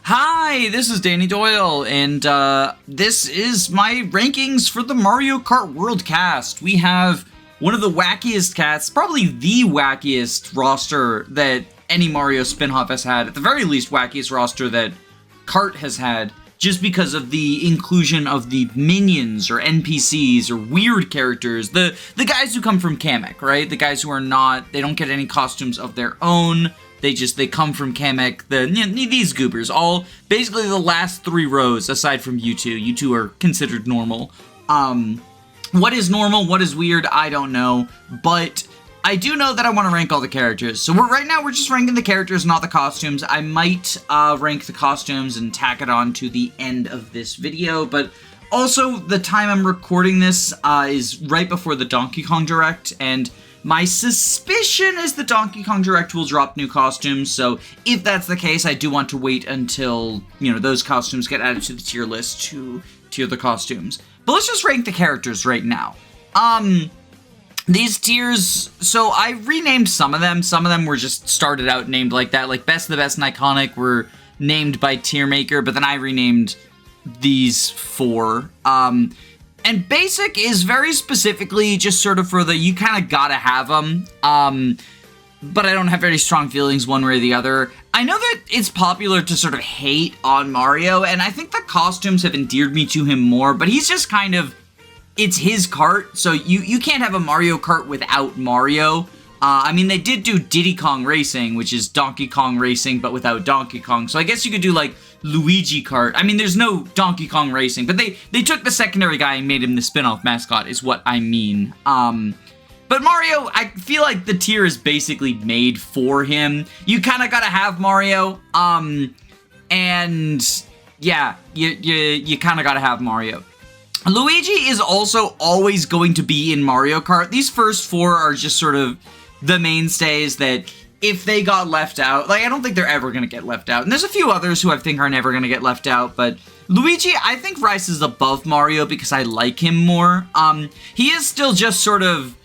Hi, this is Danny Doyle, and this is my rankings for the Mario Kart World Cast. We have one of the wackiest casts, probably the wackiest roster that any Mario spin-off has had. At the very least, wackiest roster that Kart has had, just because of the inclusion of the minions or NPCs or weird characters, the guys who come from Kamek, right? The guys who are not, they don't get any costumes of their own. They come from Kamek, these goobers, all basically the last three rows aside from you two. You two are considered normal. What is normal, what is weird, I don't know, but I do know that I want to rank all the characters. So right now we're just ranking the characters, not the costumes. I might rank the costumes and tack it on to the end of this video, but also the time I'm recording this is right before the Donkey Kong Direct, and my suspicion is the Donkey Kong Direct will drop new costumes, so if that's the case, I do want to wait until, those costumes get added to the tier list to tier the costumes. But let's just rank the characters right now. These tiers, so I renamed some of them. Some of them were just started out named like that, like Best of the Best and Iconic were named by Tier Maker, but then I renamed these four. And Basic is very specifically just sort of for the, you kind of gotta have them, but I don't have very strong feelings one way or the other. I know that it's popular to sort of hate on Mario, and I think the costumes have endeared me to him more, but he's just kind of, it's his kart, so you can't have a Mario Kart without Mario. I mean, they did do Diddy Kong Racing, which is Donkey Kong Racing, but without Donkey Kong. So I guess you could do, like, Luigi Kart. I mean, there's no Donkey Kong Racing, but they took the secondary guy and made him the spin-off mascot, is what I mean. But Mario, I feel like the tier is basically made for him. You kind of gotta have Mario, and yeah, you kind of gotta have Mario. Luigi is also always going to be in Mario Kart. These first four are just sort of the mainstays that if they got left out, like, I don't think they're ever going to get left out. And there's a few others who I think are never going to get left out, but Luigi, I think, rises above Mario because I like him more. He is still just sort of,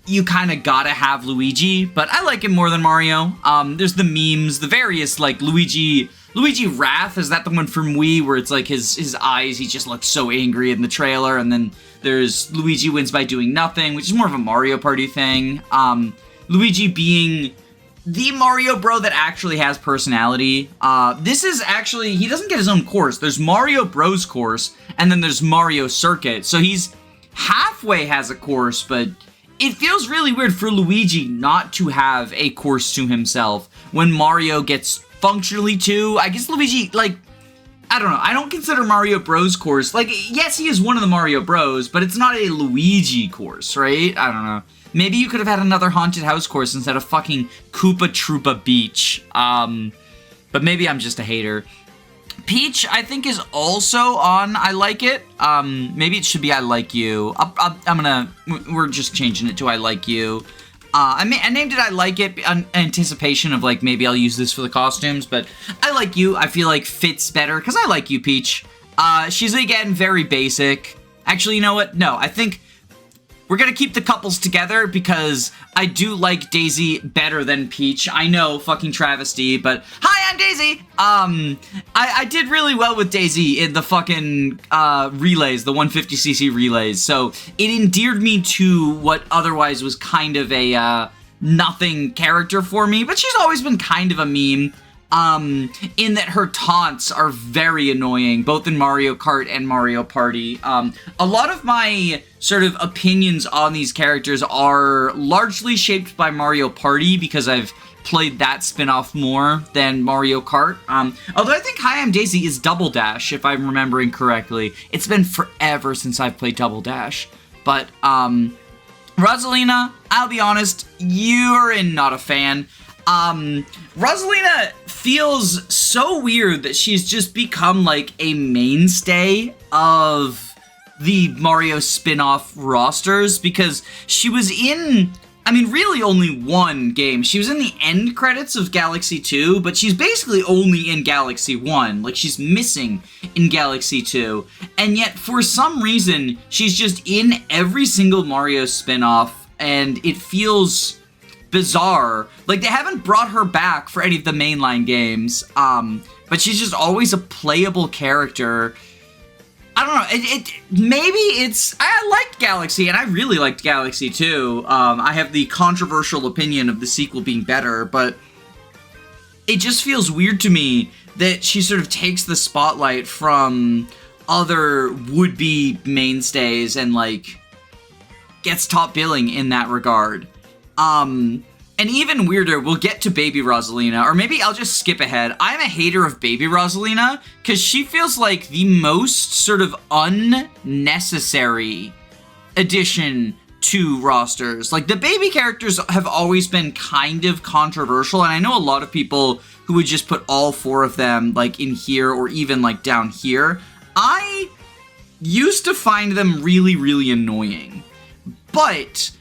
you kind of gotta have Luigi, but I like him more than Mario. There's the memes, the various, like, Luigi Wrath, is that the one from Wii where it's like his eyes, he just looks so angry in the trailer, and then there's Luigi wins by doing nothing, which is more of a Mario Party thing. Luigi being the Mario bro that actually has personality. This is actually, he doesn't get his own course. There's Mario Bros course, and then there's Mario Circuit, so he's halfway has a course, but it feels really weird for Luigi not to have a course to himself when Mario gets functionally two. I guess Luigi, like, I don't know, I don't consider Mario Bros course, like, yes, he is one of the Mario Bros, but it's not a Luigi course, right? I don't know. Maybe you could have had another haunted house course instead of fucking Koopa Troopa Beach. But maybe I'm just a hater. Peach, I think, is also on I Like It. Maybe it should be I Like You. We're just changing it to I Like You. I named it I Like It in anticipation of, like, maybe I'll use this for the costumes, but I Like You, I feel like, fits better, because I like you, Peach. She's, again, very basic. Actually, you know what? No, I think we're gonna keep the couples together because I do like Daisy better than Peach. I know, fucking travesty, but hi, I'm Daisy! I did really well with Daisy in the fucking relays, the 150cc relays, so it endeared me to what otherwise was kind of a nothing character for me, but she's always been kind of a meme. In that her taunts are very annoying, both in Mario Kart and Mario Party. A lot of my sort of opinions on these characters are largely shaped by Mario Party because I've played that spin-off more than Mario Kart. Although I think Hi, I'm Daisy is Double Dash, if I'm remembering correctly. It's been forever since I've played Double Dash. But, Rosalina, I'll be honest, you're not a fan. Rosalina feels so weird that she's just become, like, a mainstay of the Mario spin-off rosters, because she was in, I mean, really only one game. She was in the end credits of Galaxy 2, but she's basically only in Galaxy 1. Like, she's missing in Galaxy 2. And yet, for some reason, she's just in every single Mario spin-off, and it feels bizarre. Like, they haven't brought her back for any of the mainline games, but she's just always a playable character. I don't know, maybe it's, I liked Galaxy, and I really liked Galaxy too. I have the controversial opinion of the sequel being better, but it just feels weird to me that she sort of takes the spotlight from other would-be mainstays and, like, gets top billing in that regard. And even weirder, we'll get to Baby Rosalina, or maybe I'll just skip ahead. I'm a hater of Baby Rosalina, because she feels like the most sort of unnecessary addition to rosters. Like, the baby characters have always been kind of controversial, and I know a lot of people who would just put all 4 of them, like, in here, or even, like, down here. I used to find them really, really annoying. But,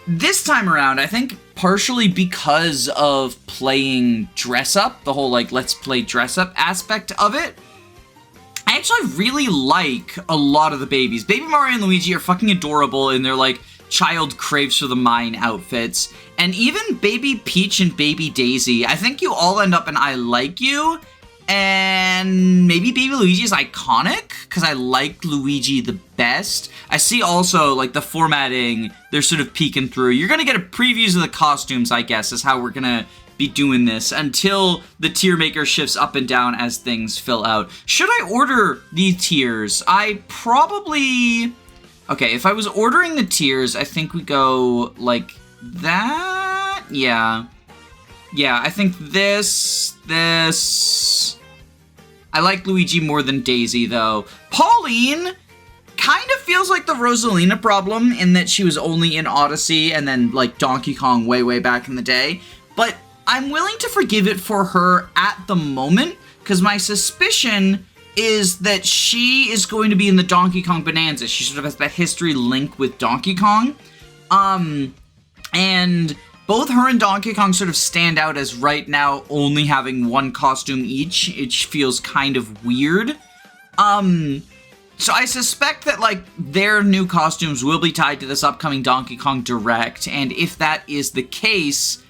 this time around, I think partially because of playing dress up, the whole, like, let's play dress up aspect of it, I actually really like a lot of the babies. Baby Mario and Luigi are fucking adorable in their, like, child craves for the mine outfits. And even Baby Peach and Baby Daisy, I think you all end up in I like you. And maybe Baby Luigi is iconic, because I like Luigi the best. I see also, like, the formatting, they're sort of peeking through. You're gonna get a previews of the costumes, I guess, is how we're gonna be doing this, until the tier maker shifts up and down as things fill out. Should I order the tiers? I probably... Okay, if I was ordering the tiers, I think we go like that? Yeah. Yeah, I think this... I like Luigi more than Daisy, though. Pauline kind of feels like the Rosalina problem in that she was only in Odyssey and then, like, Donkey Kong way, way back in the day. But I'm willing to forgive it for her at the moment, because my suspicion is that she is going to be in the Donkey Kong Bonanza. She sort of has that history link with Donkey Kong. And both her and Donkey Kong sort of stand out as right now only having one costume each. It feels kind of weird. So I suspect that, like, their new costumes will be tied to this upcoming Donkey Kong Direct, and if that is the case,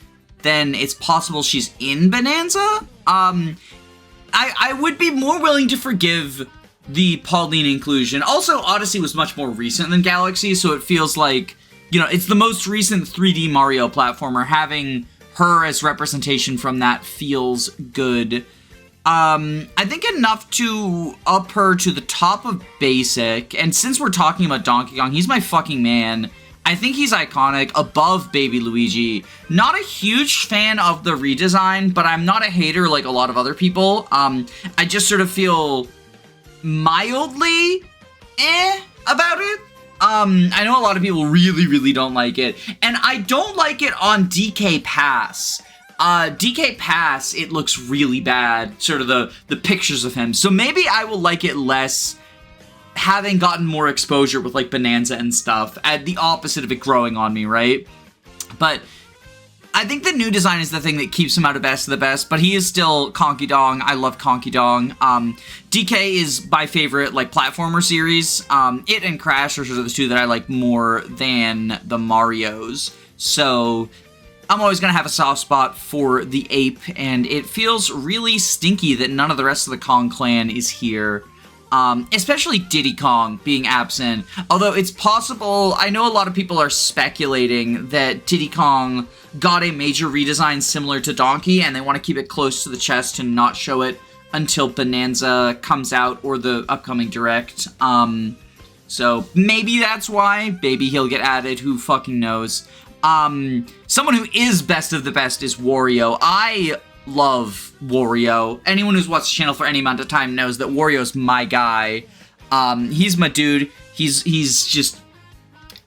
then it's possible she's in Bonanza? I would be more willing to forgive the Pauline inclusion. Also, Odyssey was much more recent than Galaxy, so it feels like, you know, it's the most recent 3D Mario platformer. Having her as representation from that feels good. I think enough to up her to the top of basic, and since we're talking about Donkey Kong, he's my fucking man. I think he's iconic, above Baby Luigi. Not a huge fan of the redesign, but I'm not a hater like a lot of other people. I just sort of feel mildly about it. I know a lot of people really, really don't like it, and I don't like it on DK Pass. DK Pass, it looks really bad, sort of the pictures of him, so maybe I will like it less having gotten more exposure with, like, Bonanza and stuff, at the opposite of it growing on me, right? But I think the new design is the thing that keeps him out of Best of the Best, but he is still Conky Dong. I love Conky Dong. DK is my favorite, like, platformer series. It and Crash are sort of the two that I like more than the Marios. So I'm always going to have a soft spot for the ape, and it feels really stinky that none of the rest of the Kong clan is here. Especially Diddy Kong being absent. Although it's possible, I know a lot of people are speculating that Diddy Kong got a major redesign similar to Donkey, and they want to keep it close to the chest and not show it until Bonanza comes out or the upcoming Direct. So maybe that's why. Maybe he'll get added, who fucking knows. Someone who is best of the best is Wario. I love Wario. Anyone who's watched the channel for any amount of time knows that Wario's my guy. He's my dude. He's just...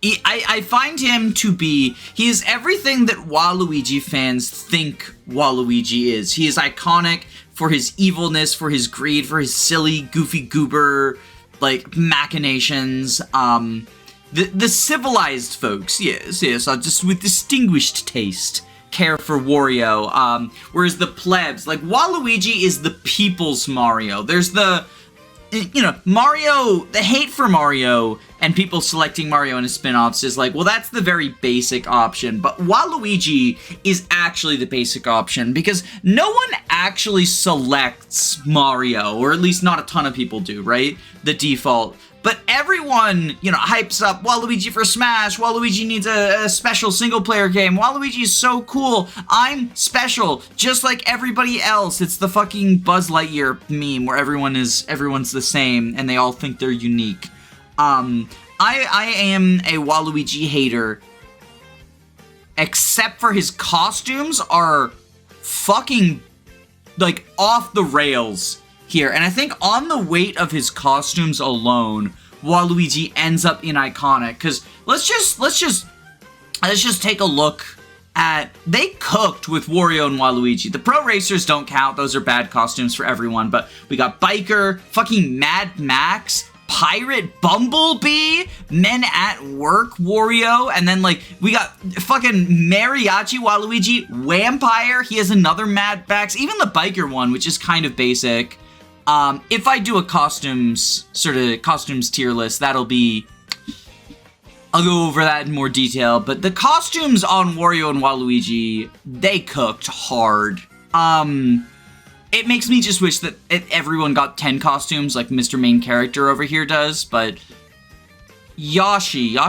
I find him to be... He is everything that Waluigi fans think Waluigi is. He is iconic for his evilness, for his greed, for his silly, goofy goober, like, machinations. The civilized folks, yes, are just with distinguished taste care for Wario, whereas the plebs, like, Waluigi is the people's Mario. There's the you know, Mario, the hate for Mario and people selecting Mario in his spin-offs is like, well, that's the very basic option. But Waluigi is actually the basic option because no one actually selects Mario, or at least not a ton of people do, right? The default. But everyone, you know, hypes up Waluigi for Smash. Waluigi needs a special single-player game. Waluigi is so cool. I'm special, just like everybody else. It's the fucking Buzz Lightyear meme where everyone's the same and they all think they're unique. I am a Waluigi hater, except for his costumes are fucking like off the rails here, and I think on the weight of his costumes alone, Waluigi ends up in iconic. Because let's just take a look at, they cooked with Wario and Waluigi. The Pro Racers don't count; those are bad costumes for everyone. But we got Biker, fucking Mad Max, Pirate Bumblebee, Men at Work Wario, and then like we got fucking Mariachi Waluigi, Vampire. He has another Mad Max, even the Biker one, which is kind of basic. If I do a costumes tier list, I'll go over that in more detail, but the costumes on Wario and Waluigi, they cooked hard. It makes me just wish that everyone got 10 costumes like Mr. Main Character over here does, but Yoshi. I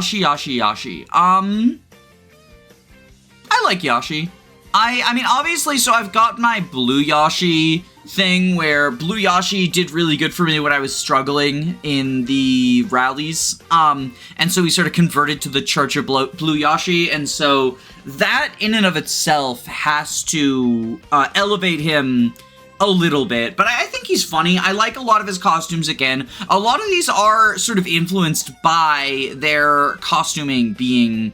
like Yoshi. I mean, obviously, so I've got my Blue Yoshi thing where Blue Yoshi did really good for me when I was struggling in the rallies. And so we sort of converted to the Church of Blue Yoshi. And so that in and of itself has to elevate him a little bit. But I think he's funny. I like a lot of his costumes again. A lot of these are sort of influenced by their costuming being...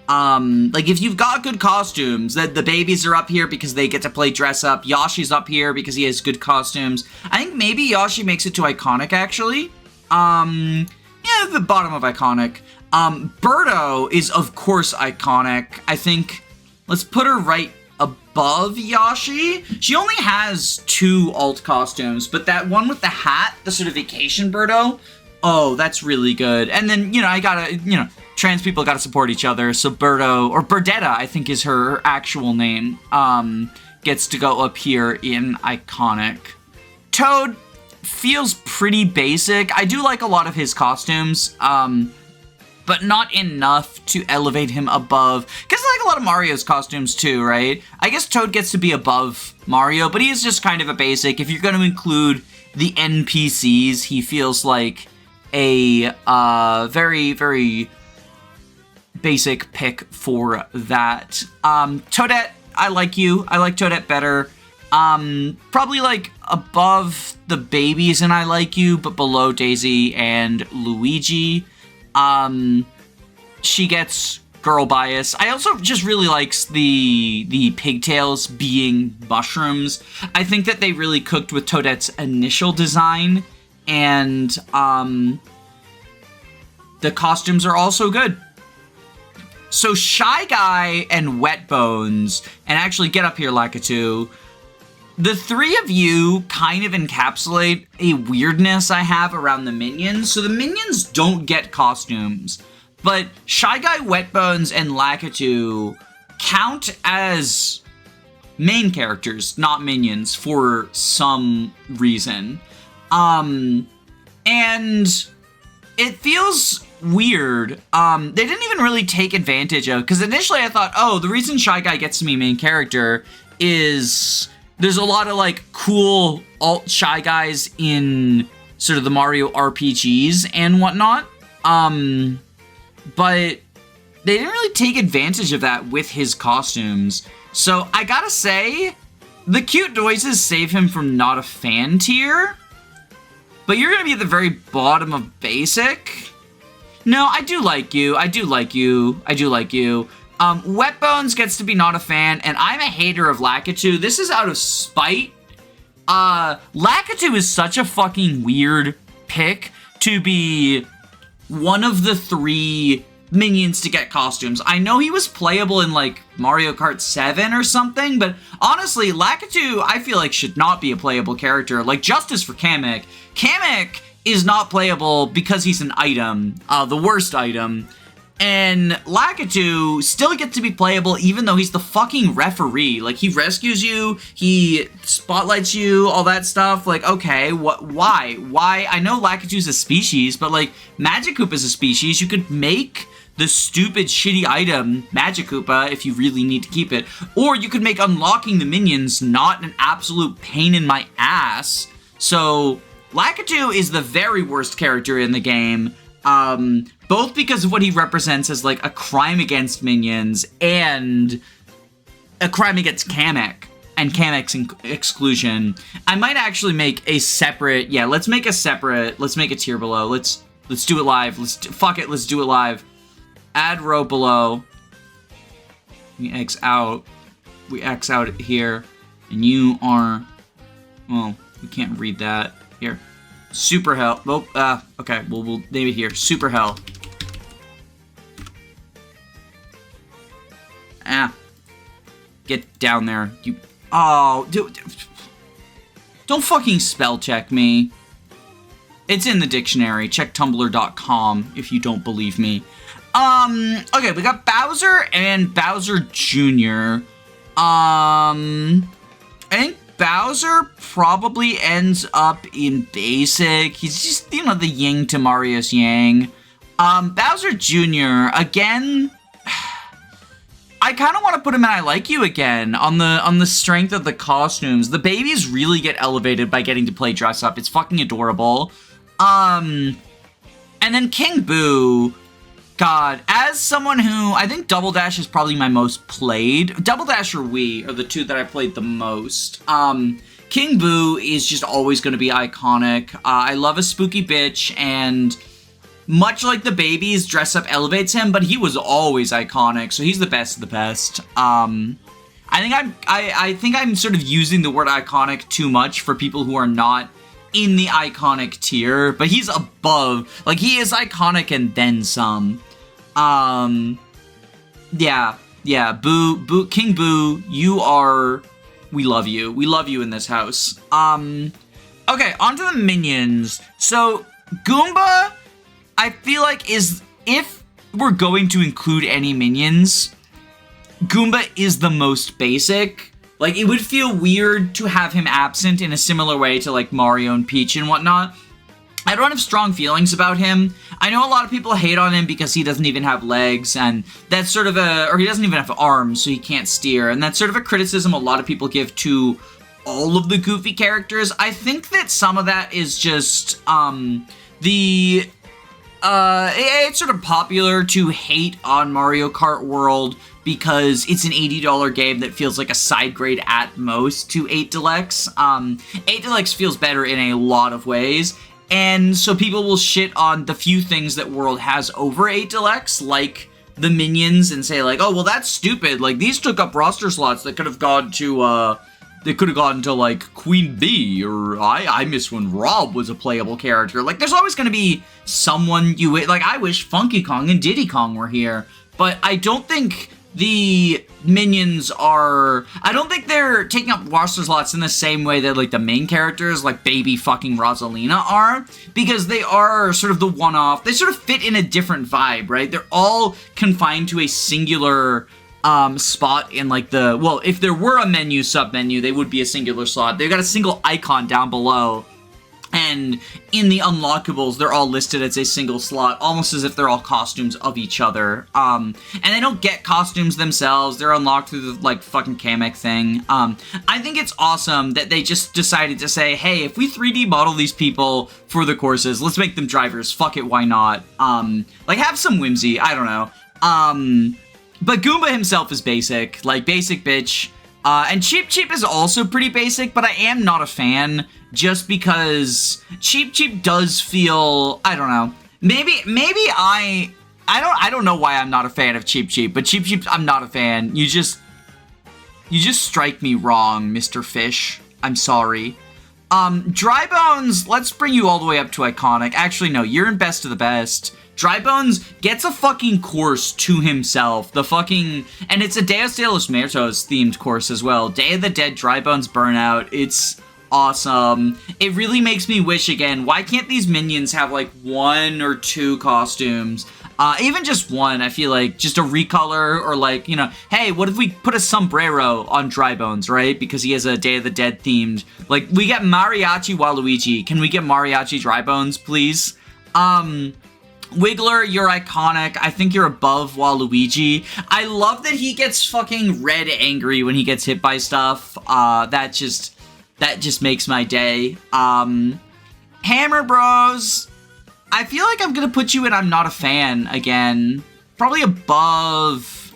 like if you've got good costumes, that the babies are up here because they get to play dress up. Yoshi's up here because he has good costumes. I think maybe Yoshi makes it to iconic actually. Yeah, the bottom of iconic. Birdo is of course iconic. I think let's put her right above Yoshi. She only has 2 alt costumes, but that one with the hat, the sort of vacation Birdo, oh, that's really good. And then, you know, I gotta, you know, trans people gotta support each other, so Birdo, or Birdetta, I think is her actual name, gets to go up here in iconic. Toad feels pretty basic. I do like a lot of his costumes, but not enough to elevate him above, because I like a lot of Mario's costumes too, right? I guess Toad gets to be above Mario, but he is just kind of a basic. If you're going to include the NPCs, he feels like a very, very basic pick for that. Toadette, I like you. I like Toadette better. Probably like above the babies and I like you, but below Daisy and Luigi. She gets girl bias. I also just really likes the pigtails being mushrooms. I think that they really cooked with Toadette's initial design, and the costumes are also good. So Shy Guy and Wet Bones, and actually get up here, Lakitu. The three of you kind of encapsulate a weirdness I have around the minions. So the minions don't get costumes, but Shy Guy, Wet Bones, and Lakitu count as main characters, not minions, for some reason. And it feels weird. They didn't even really take advantage of, because initially I thought, oh, the reason Shy Guy gets to be main character is there's a lot of like cool alt Shy Guys in sort of the Mario RPGs and whatnot. But they didn't really take advantage of that with his costumes. So I gotta say, the cute noises save him from not a fan tier. But you're gonna be at the very bottom of basic. No, I do like you. I do like you. I do like you. Wet Bones gets to be not a fan, and I'm a hater of Lakitu. This is out of spite. Lakitu is such a fucking weird pick to be one of the three minions to get costumes. I know he was playable in like Mario Kart 7 or something, but honestly, Lakitu I feel like should not be a playable character. Like, justice for Kamek. Kamek is not playable because he's an item, the worst item. And Lakitu still gets to be playable even though he's the fucking referee. Like, he rescues you, he spotlights you, all that stuff. Like, okay, why? Why? I know Lakitu's a species, but like, Magikoopa is a species. You could make the stupid shitty item Magikoopa if you really need to keep it. Or you could make unlocking the minions not an absolute pain in my ass. So, Lakitu is the very worst character in the game. Both because of what he represents as, like, a crime against minions and a crime against Kamek and Kamek's exclusion. I might actually make a separate, let's make a tier below. Let's do it live. Fuck it, let's do it live. Add row below. We X out it here. And you are, well, we can't read that. Here. Super hell. Oh, okay. We'll name it here. Super hell. Get down there. You. Oh, dude. Don't fucking spell check me. It's in the dictionary. Check tumblr.com if you don't believe me. Okay, we got Bowser and Bowser Jr. I think Bowser probably ends up in basic. He's just, you know, the yin to Mario's yang. Bowser Jr., again, I kind of want to put him in I Like You again on the strength of the costumes. The babies really get elevated by getting to play dress up. It's fucking adorable. And then King Boo, God, as someone who, I think Double Dash is probably my most played. Double Dash or Wii are the two that I played the most. King Boo is just always going to be iconic. I love a spooky bitch, and much like the babies, dress up elevates him, but he was always iconic, so he's the best of the best. I think I'm sort of using the word iconic too much for people who are not in the iconic tier, but he's above. Like, he is iconic and then some. Yeah, Boo, King Boo, you are, we love you. We love you in this house. Okay, onto the minions. So, Goomba, I feel like if we're going to include any minions, Goomba is the most basic. Like, it would feel weird to have him absent in a similar way to, like, Mario and Peach and whatnot. I don't have strong feelings about him. I know a lot of people hate on him because he doesn't even have legs, and that's sort of or he doesn't even have arms, so he can't steer, and that's sort of a criticism a lot of people give to all of the Goofy characters. I think that some of that is just, it's sort of popular to hate on Mario Kart World because it's an $80 game that feels like a side grade at most to 8 Deluxe. 8 Deluxe feels better in a lot of ways, and so people will shit on the few things that World has over 8 Deluxe, like the minions, and say like, oh, well, that's stupid. Like, these took up roster slots that could have gone to, like, Queen Bee, or I miss when Rob was a playable character. Like, there's always gonna be someone like, I wish Funky Kong and Diddy Kong were here, but I don't think the minions I don't think they're taking up roster slots in the same way that, like, the main characters, like baby fucking Rosalina are, because they are sort of the one-off. They sort of fit in a different vibe, right? They're all confined to a singular spot in, like, well, if there were a menu, sub-menu, they would be a singular slot. They've got a single icon down below, and in the unlockables, they're all listed as a single slot, almost as if they're all costumes of each other. And they don't get costumes themselves. They're unlocked through the, like, fucking Kamek thing. I think it's awesome that they just decided to say, hey, if we 3D model these people for the courses, let's make them drivers. Fuck it, why not? Like, have some whimsy. I don't know. But Goomba himself is basic. Like, basic bitch. And Cheep Cheep is also pretty basic, but I am not a fan, just because Cheep Cheep does feel, I don't know, maybe I don't know why I'm not a fan of Cheep Cheep, but Cheep Cheep, I'm not a fan. You just strike me wrong, Mr. Fish. I'm sorry. Dry Bones, let's bring you all the way up to iconic. Actually, no, you're in best of the best. Dry Bones gets a fucking course to himself. And it's a Deus de los Muertos themed course as well. Day of the Dead Dry Bones Burnout. It's awesome. It really makes me wish again, why can't these minions have like 1 or 2 costumes? Even just one, I feel like just a recolor or like, you know, hey, what if we put a sombrero on Dry Bones, right? Because he has a Day of the Dead themed. Like, we get Mariachi Waluigi. Can we get Mariachi Dry Bones, please? Wiggler, you're iconic. I think you're above Waluigi. I love that he gets fucking red angry when he gets hit by stuff. That just makes my day. Hammer Bros. I feel like I'm gonna put you in I'm not a fan again. Probably above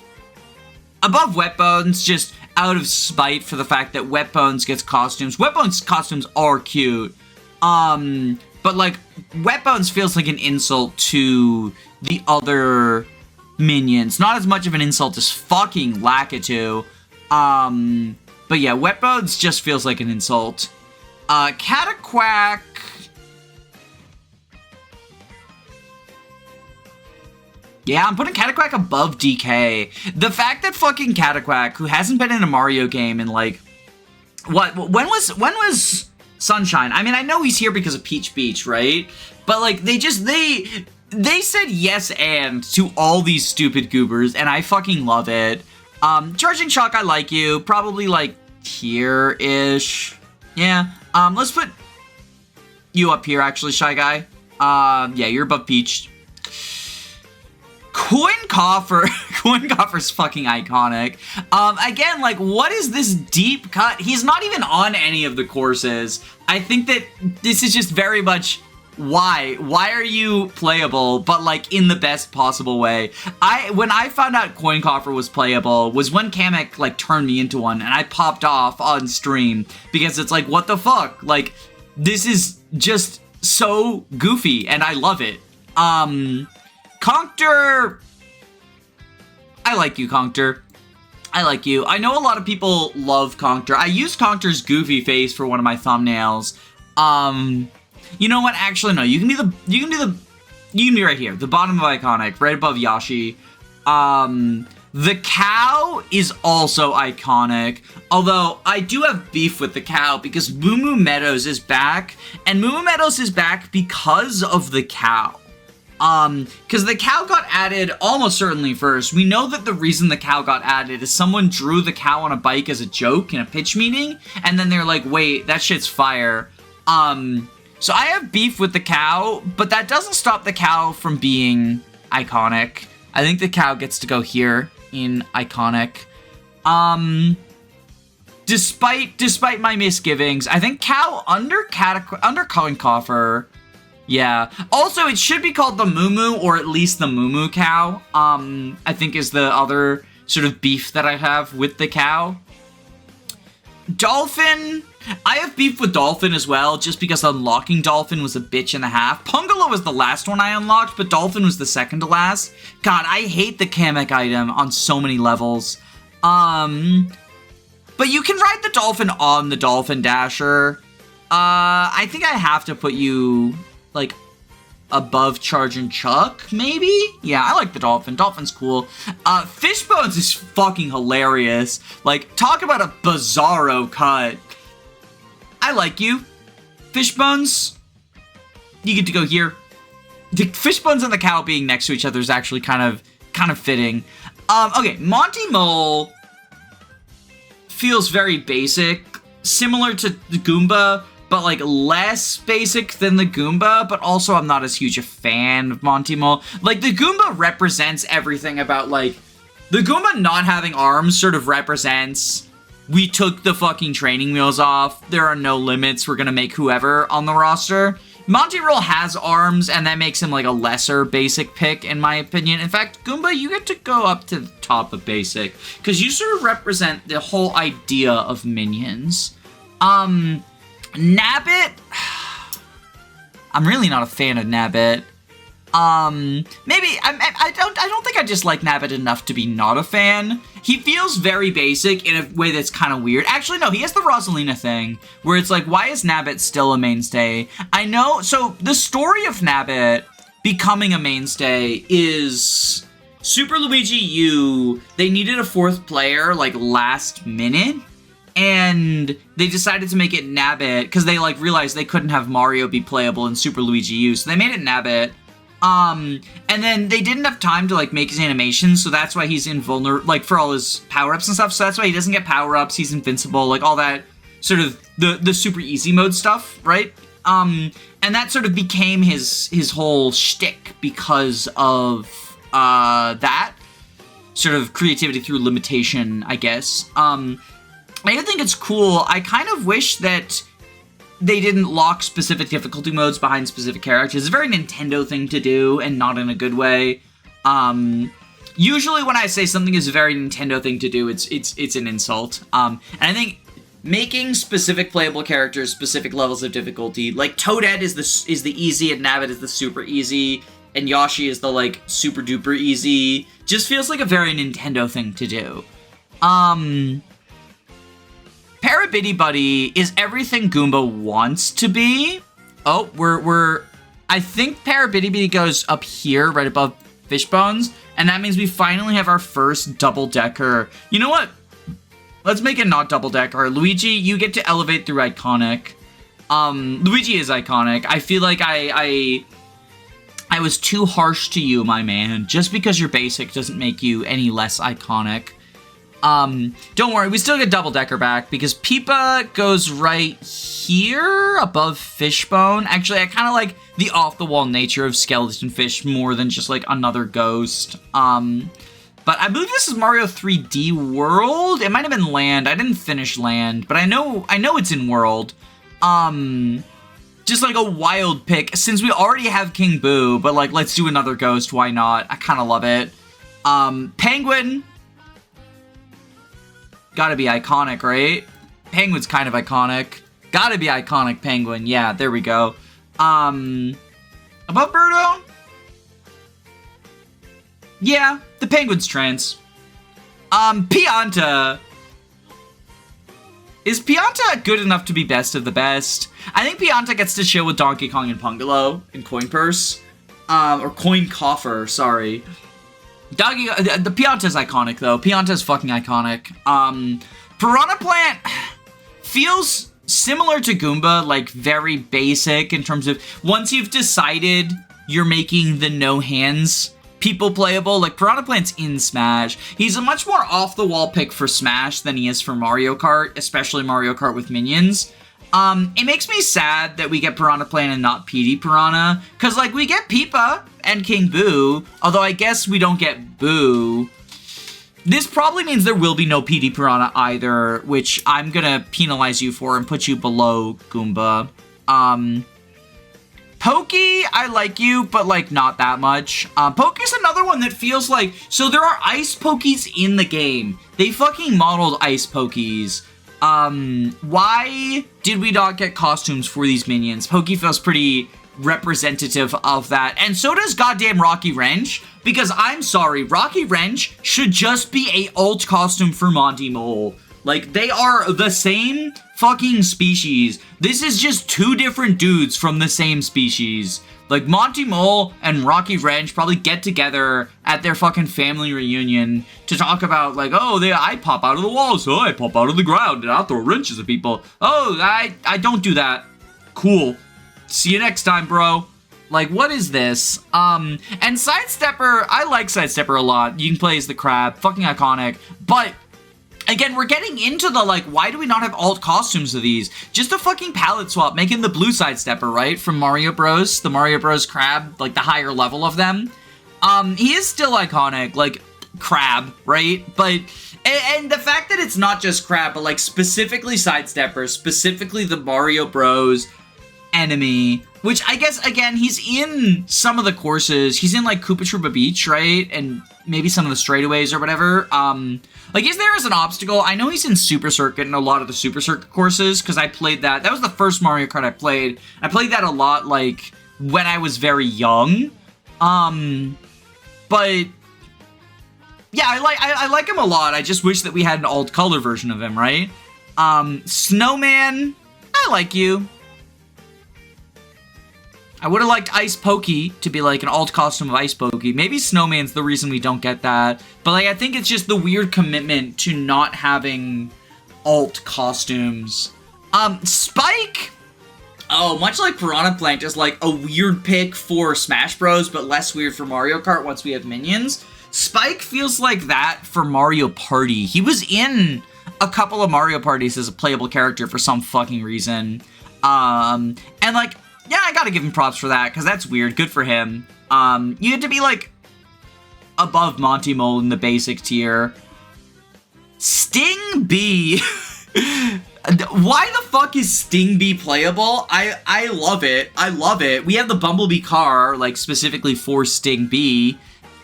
Wet Bones, just out of spite for the fact that Wet Bones gets costumes. Wet Bones costumes are cute. But like, Wet Bones feels like an insult to the other minions. Not as much of an insult as fucking Lakitu. But yeah, Wet Bones just feels like an insult. Cataquack. Yeah, I'm putting Cataquack above DK. The fact that fucking Cataquack, who hasn't been in a Mario game in like, when was Sunshine? I mean, I know he's here because of Peach Beach, right? But like, they said yes and to all these stupid goobers, and I fucking love it. Charging Shock, I like you. Probably like here-ish. Yeah. Let's put you up here, actually, Shy Guy. Yeah, you're above Peach. Coin Coffer. Coin Coffer's fucking iconic. Again, like, what is this deep cut? He's not even on any of the courses. I think that this is just very much why. Why are you playable, but like in the best possible way? When I found out Coin Coffer was playable was when Kamek like turned me into one, and I popped off on stream because it's like, what the fuck? Like, this is just so goofy, and I love it. Conkter, I like you, Conkter. I like you. I know a lot of people love Conkter. I used Conkter's goofy face for one of my thumbnails. You know what? Actually, no. You can be right here, the bottom of Iconic, right above Yashi. The cow is also iconic, although I do have beef with the cow because Moo Moo Meadows is back, and Moo Moo Meadows is back because of the cow. Because the cow got added almost certainly first. We know that the reason the cow got added is someone drew the cow on a bike as a joke in a pitch meeting, and then they're like, wait, that shit's fire. So I have beef with the cow, but that doesn't stop the cow from being iconic. I think the cow gets to go here in iconic. Despite my misgivings, I think cow under Coin Coffer. Yeah. Also, it should be called the Moo Moo, or at least the Moo Moo cow. I think is the other sort of beef that I have with the cow. Dolphin. I have beef with Dolphin as well, just because unlocking Dolphin was a bitch and a half. Pungalo was the last one I unlocked, but Dolphin was the second to last. God, I hate the Kamek item on so many levels. But you can ride the Dolphin on the Dolphin Dasher. I think I have to put you like above Charging Chuck, maybe? Yeah, I like the Dolphin. Dolphin's cool. Fishbones is fucking hilarious. Like, talk about a bizarro cut. I like you. Fishbones, you get to go here. The Fishbones and the cow being next to each other is actually kind of fitting. Okay, Monty Mole feels very basic, similar to the Goomba, but like less basic than the Goomba, but also I'm not as huge a fan of Monty Mole. Like, the Goomba represents everything about, like, the Goomba not having arms sort of represents, we took the fucking training wheels off, there are no limits, we're gonna make whoever on the roster. Monty Mole has arms, and that makes him like a lesser basic pick, in my opinion. In fact, Goomba, you get to go up to the top of basic, because you sort of represent the whole idea of minions. Nabbit? I'm really not a fan of Nabbit. Maybe, I don't think I dislike Nabbit enough to be not a fan. He feels very basic in a way that's kind of weird. Actually, no, he has the Rosalina thing, where it's like, why is Nabbit still a mainstay? I know, so the story of Nabbit becoming a mainstay is Super Luigi U. They needed a 4th player, like, last minute, and they decided to make it Nabbit, because they, like, realized they couldn't have Mario be playable in Super Luigi U, so they made it Nabbit. And then they didn't have time to, like, make his animations, so that's why he's invulnerable, like, for all his power-ups and stuff, so that's why he doesn't get power-ups, he's invincible, like, all that sort of the super easy mode stuff, right? And that sort of became his whole shtick because of, that sort of creativity through limitation, I guess. I think it's cool. I kind of wish that they didn't lock specific difficulty modes behind specific characters. It's a very Nintendo thing to do, and not in a good way. Usually when I say something is a very Nintendo thing to do, it's an insult. And I think making specific playable characters specific levels of difficulty, like Toadette is the easy, and Nabbit is the super easy, and Yoshi is the, like, super duper easy, just feels like a very Nintendo thing to do. Parabitty Buddy is everything Goomba wants to be. Oh, I think Parabitty Buddy goes up here, right above Fishbones, and that means we finally have our first double-decker. You know what? Let's make it not double-decker. Luigi, you get to elevate through iconic. Luigi is iconic. I feel like I was too harsh to you, my man. Just because you're basic doesn't make you any less iconic. Don't worry, we still get double-decker back, because Peepa goes right here, above Fishbone. Actually, I kind of like the off-the-wall nature of Skeleton Fish more than just, like, another ghost. But I believe this is Mario 3D World? It might have been Land. I didn't finish Land, but I know it's in World. Just like a wild pick, since we already have King Boo, but, like, let's do another ghost, why not? I kind of love it. Penguin. Gotta be iconic, right? Penguin's kind of iconic. Gotta be iconic, Penguin. Yeah, there we go. Above Birdo? Yeah, the Penguin's trance. Pianta. Is Pianta good enough to be best of the best? I think Pianta gets to chill with Donkey Kong and Pungalo in Coin Purse. Or Coin Coffer, sorry. The Pianta's iconic, though. Pianta's fucking iconic. Piranha Plant feels similar to Goomba, like, very basic in terms of once you've decided you're making the no hands people playable, like, Piranha Plant's in Smash. He's a much more off-the-wall pick for Smash than he is for Mario Kart, especially Mario Kart with minions. It makes me sad that we get Piranha Plant and not PD Piranha, because, like, we get Peepa and King Boo, although I guess we don't get Boo. This probably means there will be no PD Piranha either, which I'm gonna penalize you for and put you below Goomba. Pokey, I like you, but, like, not that much. Pokey's another one that feels like... So there are ice Pokeys in the game. They fucking modeled ice Pokeys. Why did we not get costumes for these minions? Pokey feels pretty representative of that. And so does goddamn Rocky Wrench. Because I'm sorry, Rocky Wrench should just be a alt costume for Monty Mole. Like, they are the same fucking species. This is just two different dudes from the same species. Like, Monty Mole and Rocky Wrench probably get together at their fucking family reunion to talk about, like, oh, I pop out of the walls, oh, I pop out of the ground, and I'll throw wrenches at people. Oh, I don't do that. Cool. See you next time, bro. Like, what is this? And Sidestepper, I like Sidestepper a lot. You can play as the crab, fucking iconic, but... Again, we're getting into the, like, why do we not have alt costumes of these? Just a fucking palette swap, making the blue Sidestepper, right? From Mario Bros. The Mario Bros. Crab, like, the higher level of them. He is still iconic, like, crab, right? But, and the fact that it's not just crab, but, like, specifically Sidestepper, specifically the Mario Bros. Enemy, which I guess, again, he's in some of the courses. He's in, like, Koopa Troopa Beach, right? And maybe some of the straightaways or whatever. Like, he's there as an obstacle. I know he's in Super Circuit and a lot of the Super Circuit courses, because I played that. That was the first Mario Kart I played. I played that a lot, like, when I was very young. But... yeah, I like him a lot. I just wish that we had an alt color version of him, right? Snowman, I like you. I would have liked Ice Pokey to be like an alt costume of Ice Pokey. Maybe Snowman's the reason we don't get that. But like, I think it's just the weird commitment to not having alt costumes. Spike, oh, much like Piranha Plant is like a weird pick for Smash Bros, but less weird for Mario Kart once we have minions. Spike feels like that for Mario Party. He was in a couple of Mario Parties as a playable character for some fucking reason. And like, yeah, I gotta give him props for that, because that's weird. Good for him. You had to be like above Monty Mole in the basic tier. Sting B. Why the fuck is Sting Bee playable? I love it. I love it. We have the Bumblebee car, like, specifically for Sting Bee.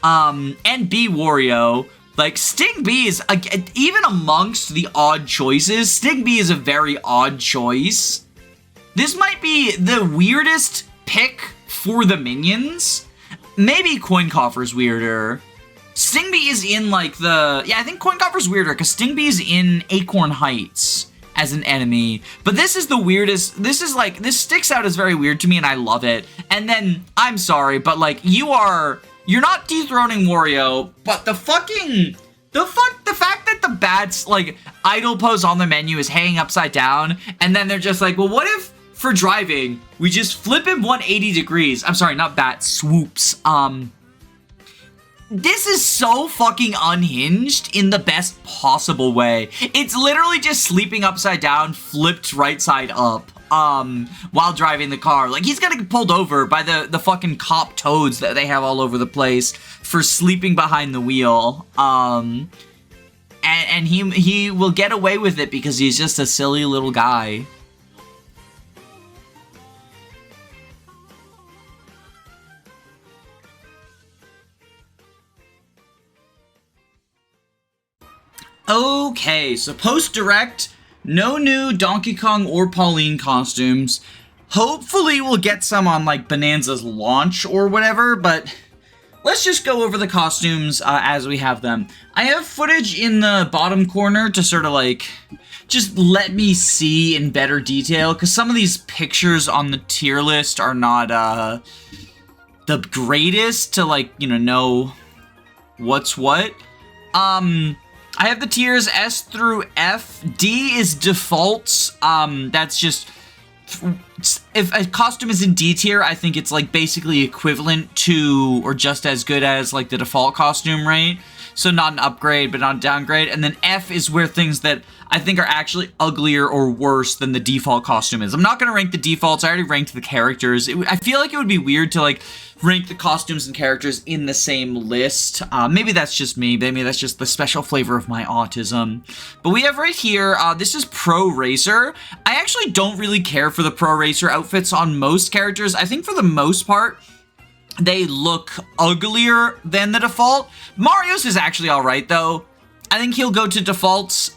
And Bee Wario. Like, Sting Bee is, even amongst the odd choices, Sting Bee is a very odd choice. This might be the weirdest pick for the minions. Maybe Coin Coffer's weirder. Sting Bee is in, like, the... Yeah, I think Coin Coffer's weirder, because Sting Bee is in Acorn Heights as an enemy. But this is the weirdest... This is, like... This sticks out as very weird to me, and I love it. And then, I'm sorry, but, like, you're not dethroning Wario, but the fucking... The fact that the bat's, like, idle pose on the menu is hanging upside down, and then they're just like, well, what if, for driving, we just flip him 180 degrees? I'm sorry, not bat, swoops. This is so fucking unhinged in the best possible way. It's literally just sleeping upside down, flipped right side up, while driving the car. Like, he's gonna get pulled over by the fucking cop toads that they have all over the place for sleeping behind the wheel. And he will get away with it because he's just a silly little guy. Okay, so post-direct, no new Donkey Kong or Pauline costumes. Hopefully we'll get some on, like, Bonanza's launch or whatever, but let's just go over the costumes as we have them. I have footage in the bottom corner to sort of, like, just let me see in better detail, because some of these pictures on the tier list are not the greatest to, like, you know what's what. I have the tiers S through F. D is defaults. That's just... If a costume is in D tier, I think it's, like, basically equivalent to, or just as good as, like, the default costume, right? So not an upgrade, but not a downgrade. And then F is where things that I think are actually uglier or worse than the default costume is. I'm not going to rank the defaults. I already ranked the characters. I feel like it would be weird to, like, rank the costumes and characters in the same list. Maybe that's just me. Maybe that's just the special flavor of my autism. But we have right here, this is Pro Racer. I actually don't really care for the Pro Racer outfits on most characters. I think for the most part, they look uglier than the default. Mario's is actually alright, though. I think he'll go to defaults.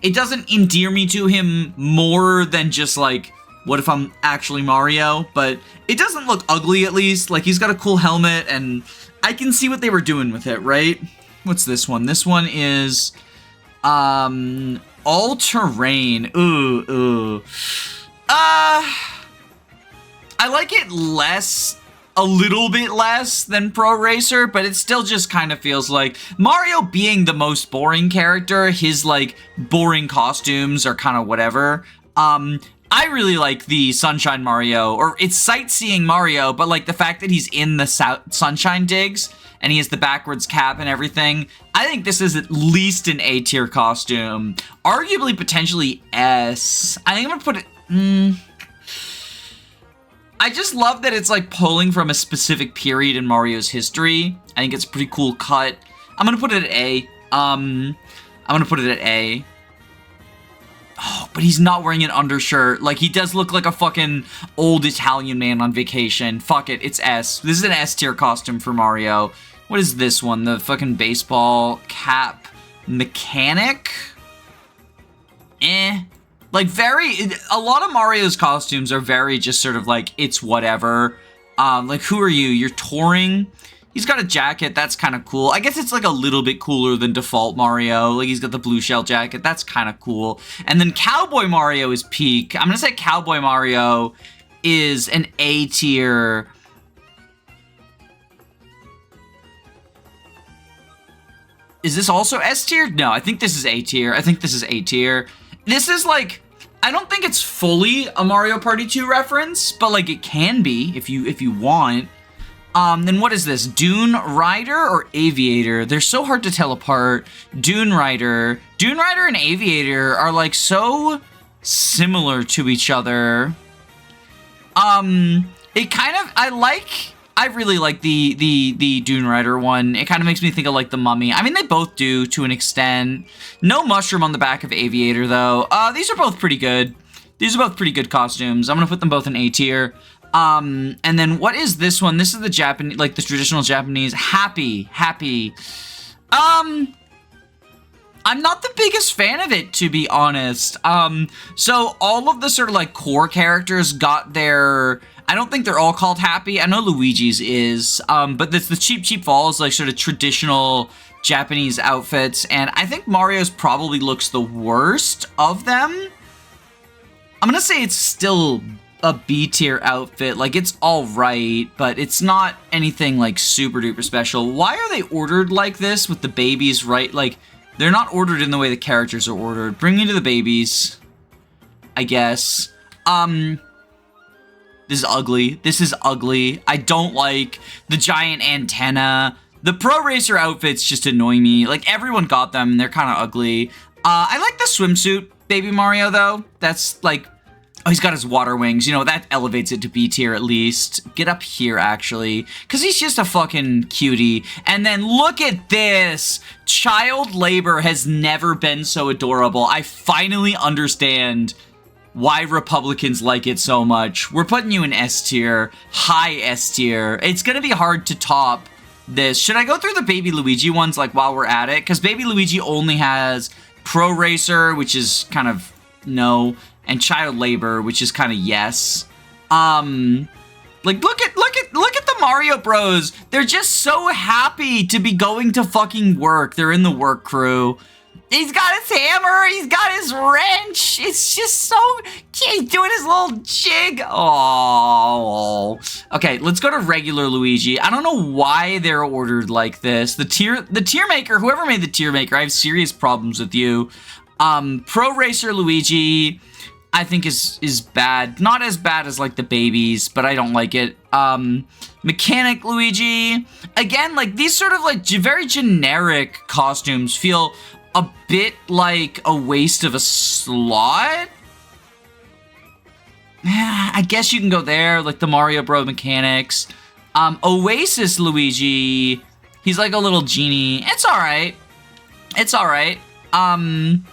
It doesn't endear me to him more than just, like, what if I'm actually Mario? But it doesn't look ugly, at least. Like, he's got a cool helmet, and I can see what they were doing with it, right? What's this one? This one is, all-terrain. Ooh. I like it a little bit less than Pro Racer, but it still just kind of feels like Mario being the most boring character, his, like, boring costumes are kind of whatever. I really like the Sunshine Mario, or it's Sightseeing Mario, but, like, the fact that he's in the Sunshine Digs, and he has the backwards cap and everything, I think this is at least an A tier costume. Arguably, potentially S. I think I'm gonna put it, I just love that it's, like, pulling from a specific period in Mario's history. I think it's a pretty cool cut. I'm gonna put it at A. I'm gonna put it at A. Oh, but he's not wearing an undershirt. Like, he does look like a fucking old Italian man on vacation. Fuck it, it's S. This is an S tier costume for Mario. What is this one? The fucking baseball cap mechanic? Like, a lot of Mario's costumes are very just sort of like, it's whatever. Like, who are you? You're touring? He's got a jacket, that's kind of cool. I guess it's, like, a little bit cooler than default Mario. Like, he's got the blue shell jacket, that's kind of cool. And then Cowboy Mario is peak. I'm gonna say Cowboy Mario is an A tier. Is this also S tier? No, I think this is A tier. I think this is A tier. This is like, I don't think it's fully a Mario Party 2 reference, but like it can be if you want. Then what is this? Dune Rider or Aviator? They're so hard to tell apart. Dune Rider. Dune Rider and Aviator are like so similar to each other. It kind of, I really like the Dune Rider one. It kind of makes me think of like the Mummy. I mean, they both do to an extent. No mushroom on the back of Aviator though. These are both pretty good. These are both pretty good costumes. I'm gonna put them both in A tier. And then what is this one? This is the Japanese, like the traditional Japanese. Happy. I'm not the biggest fan of it, to be honest. So all of the sort of like core characters got their, I don't think they're all called Happy. I know Luigi's is, but the Cheap Falls, like sort of traditional Japanese outfits. And I think Mario's probably looks the worst of them. I'm gonna say it's still a B tier outfit. Like it's all right, but it's not anything like super duper special. Why are they ordered like this with the babies, right? Like they're not ordered in the way the characters are ordered. Bring me to the babies, I guess. This is ugly. This is ugly. I don't like the giant antenna. The Pro Racer outfits just annoy me. Like everyone got them. They're kind of ugly. I like the swimsuit Baby Mario though. That's like, oh, he's got his water wings. You know, that elevates it to B tier at least. Get up here, actually. Because he's just a fucking cutie. And then look at this. Child labor has never been so adorable. I finally understand why Republicans like it so much. We're putting you in S tier. High S tier. It's going to be hard to top this. Should I go through the Baby Luigi ones, like, while we're at it? Because Baby Luigi only has Pro Racer, which is kind of no, and child labor, which is kind of yes. Like look at the Mario Bros. They're just so happy to be going to fucking work. They're in the work crew. He's got his hammer. He's got his wrench. It's just so, he's doing his little jig. Oh. Okay, let's go to regular Luigi. I don't know why they're ordered like this. The tier maker, whoever made the tier maker, I have serious problems with you. Pro Racer Luigi, I think is bad. Not as bad as like the babies, but I don't like it. Mechanic Luigi, again, like these sort of like very generic costumes feel a bit like a waste of a slot. I guess you can go there, like the Mario Bros mechanics. Oasis Luigi, he's like a little genie. It's all right. It's all right. Kind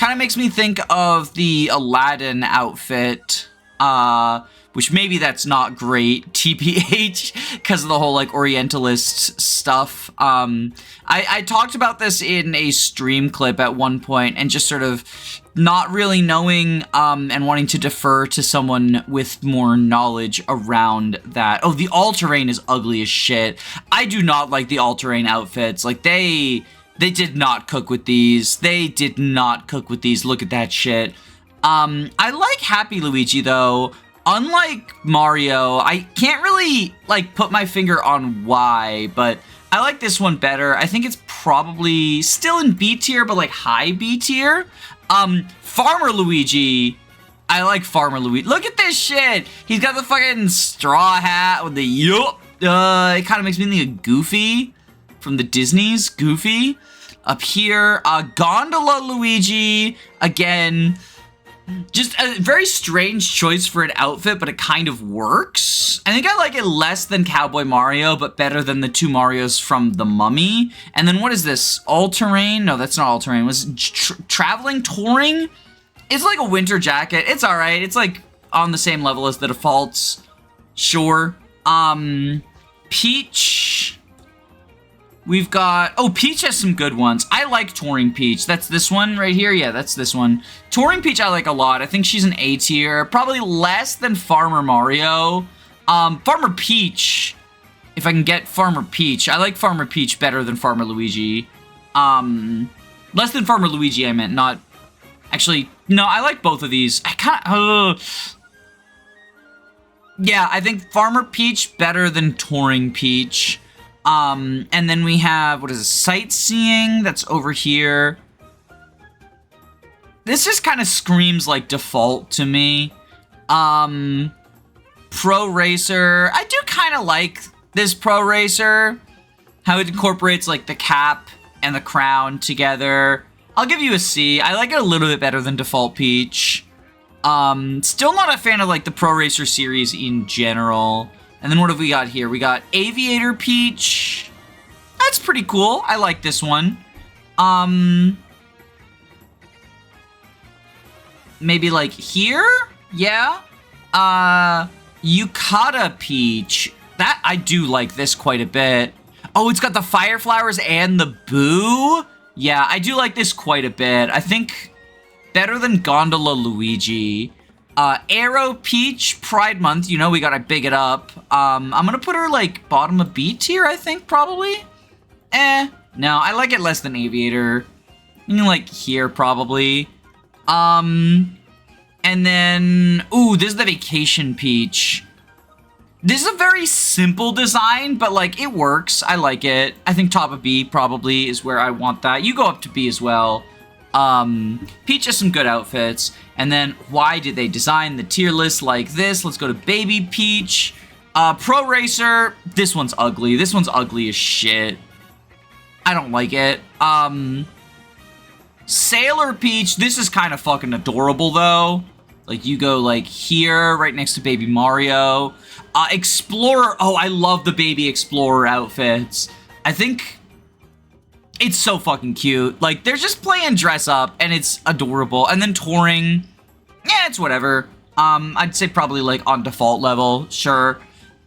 of makes me think of the Aladdin outfit, which maybe that's not great, TBH, because of the whole, like, Orientalist stuff. I talked about this in a stream clip at one point, and just sort of not really knowing, and wanting to defer to someone with more knowledge around that. Oh, the all-terrain is ugly as shit. I do not like the all-terrain outfits. Like, they did not cook with these. They did not cook with these. Look at that shit. I like Happy Luigi, though. Unlike Mario, I can't really, like, put my finger on why, but I like this one better. I think it's probably still in B tier, but, like, high B tier. Farmer Luigi. I like Farmer Luigi. Look at this shit. He's got the fucking straw hat with the yup. It kind of makes me think of Goofy from the Disney's. Goofy. Up here, Gondola Luigi. Again, just a very strange choice for an outfit, but it kind of works. I think I like it less than Cowboy Mario, but better than the two Marios from The Mummy. And then what is this? All-terrain? No, that's not all-terrain. Was traveling? Touring? It's like a winter jacket. It's all right. It's like on the same level as the defaults. Sure. Peach. We've got, oh, Peach has some good ones. I like Touring Peach. That's this one right here. Yeah, that's this one. Touring Peach I like a lot. I think she's an A tier. Probably less than Farmer Mario. Farmer Peach, if I can get Farmer Peach. I like Farmer Peach better than Farmer Luigi. Less than Farmer Luigi, I meant, not, actually, no, I like both of these. I kind of, Yeah, I think Farmer Peach better than Touring Peach. And then we have, what is it, Sightseeing, that's over here. This just kind of screams like default to me. Pro Racer, I do kind of like this Pro Racer. How it incorporates like the cap and the crown together. I'll give you a C. I like it a little bit better than Default Peach. Still not a fan of like the Pro Racer series in general. And then what have we got here? We got Aviator Peach. That's pretty cool. I like this one. Maybe like here? Yeah. Yukata Peach. That, I do like this quite a bit. Oh, it's got the fire flowers and the boo? Yeah, I do like this quite a bit. I think better than Gondola Luigi. Arrow Peach, Pride Month. You know, we gotta big it up. I'm gonna put her, like, bottom of B tier, I think, probably. No, I like it less than Aviator. Like, here, probably. And then... Ooh, this is the Vacation Peach. This is a very simple design, but, like, it works. I like it. I think top of B probably is where I want that. You go up to B as well. Peach has some good outfits. And then, why did they design the tier list like this? Let's go to Baby Peach. Pro Racer. This one's ugly. This one's ugly as shit. I don't like it. Sailor Peach. This is kind of fucking adorable, though. Like, you go, like, here, right next to Baby Mario. Explorer. Oh, I love the Baby Explorer outfits. I think it's so fucking cute. Like, they're just playing dress up, and it's adorable. And then Touring. Yeah, it's whatever. I'd say probably, like, on default level. Sure.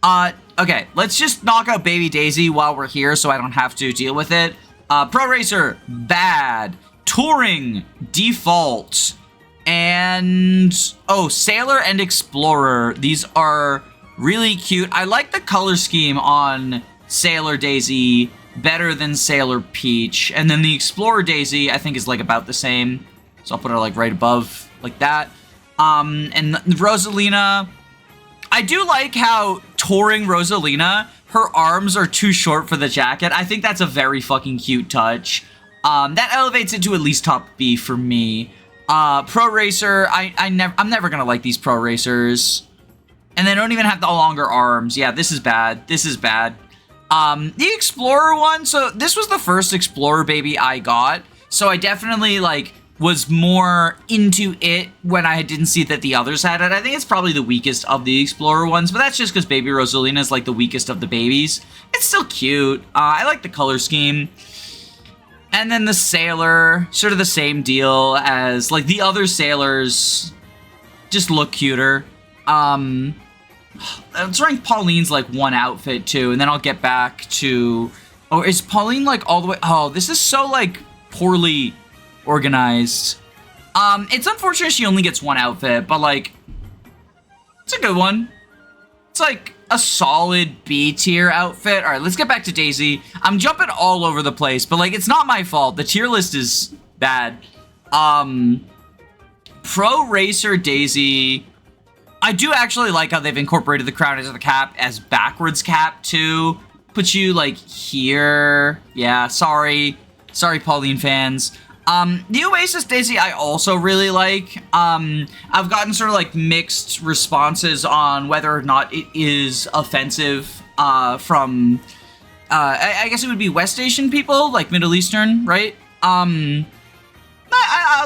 Okay, let's just knock out Baby Daisy while we're here so I don't have to deal with it. Pro Racer, bad. Touring, default. And, oh, Sailor and Explorer. These are really cute. I like the color scheme on Sailor Daisy better than Sailor Peach. And then the Explorer Daisy, I think, is, like, about the same. So I'll put her, like, right above, like that. And Rosalina, I do like how Touring Rosalina, her arms are too short for the jacket. I think that's a very fucking cute touch. That elevates it to at least top B for me. Pro Racer, I'm never gonna like these Pro Racers. And they don't even have the longer arms. Yeah, this is bad. This is bad. The Explorer one, so this was the first Explorer baby I got. So I definitely, like, was more into it when I didn't see that the others had it. I think it's probably the weakest of the Explorer ones, but that's just because Baby Rosalina is, like, the weakest of the babies. It's still cute. I like the color scheme. And then the Sailor, sort of the same deal as, like, the other Sailors just look cuter. Let's rank Pauline's, like, one outfit, too, and then I'll get back to... Oh, is Pauline, like, all the way... Oh, this is so, like, poorly organized. It's unfortunate she only gets one outfit, but, like, it's a good one. It's, like, a solid B tier outfit. All right, let's get back to Daisy. I'm jumping all over the place, but, like, it's not my fault. The tier list is bad. Pro Racer Daisy... I do actually like how they've incorporated the crown as the cap as backwards cap, too. Put you, like, here. Yeah, sorry. Sorry, Pauline fans. The Oasis Daisy I also really like. I've gotten sort of, like, mixed responses on whether or not it is offensive from, I guess it would be West Asian people, like Middle Eastern, right? I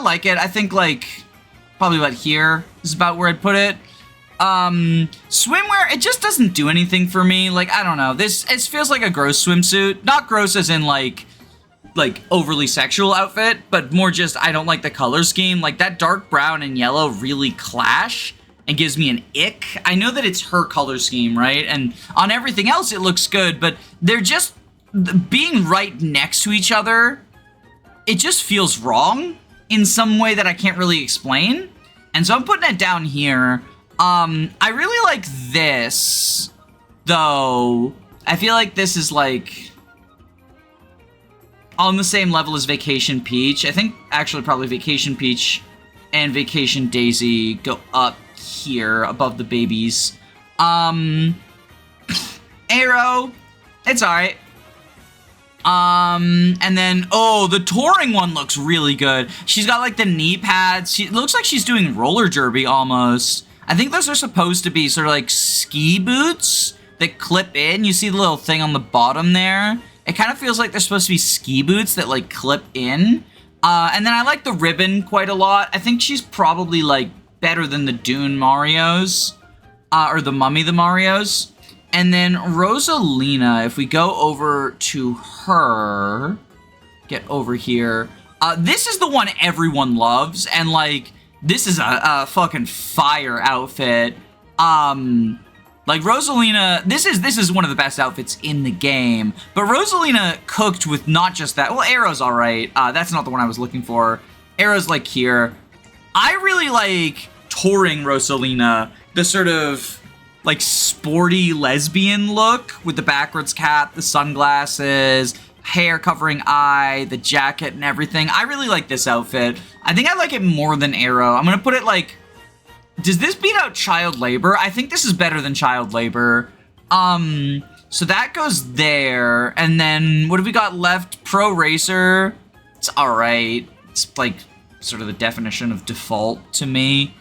like it. I think, like, probably about here is about where I'd put it. Swimwear, it just doesn't do anything for me. Like, I don't know. It feels like a gross swimsuit. Not gross as in, like overly sexual outfit, but more just I don't like the color scheme. Like, that dark brown and yellow really clash and gives me an ick. I know that it's her color scheme, right? And on everything else, it looks good, but they're just being right next to each other. It just feels wrong in some way that I can't really explain. And so I'm putting it down here. I really like this, though. I feel like this is, like, on the same level as Vacation Peach. I think, actually, probably Vacation Peach and Vacation Daisy go up here above the babies. Arrow, it's alright. And then, oh, the touring one looks really good. She's got like the knee pads. She looks like she's doing roller derby almost. I think those are supposed to be sort of like ski boots that clip in. You see the little thing on the bottom there? It kind of feels like they're supposed to be ski boots that like clip in. And then I like the ribbon quite a lot. I think she's probably like better than the Dune Marios, or the Mummy the Marios. And then Rosalina, if we go over to her, get over here. This is the one everyone loves, and like, this is a fucking fire outfit. Like Rosalina, this is one of the best outfits in the game, but Rosalina cooked with not just that. Well, Arrow's all right. That's not the one I was looking for. Arrow's like here. I really like touring Rosalina, the sort of like sporty lesbian look with the backwards cap, the sunglasses, hair covering eye, the jacket and everything. I really like this outfit. I think I like it more than Arrow. I'm gonna put it like, does this beat out child labor? I think this is better than child labor. So that goes there. And then what have we got left? Pro Racer. It's all right. It's like sort of the definition of default to me.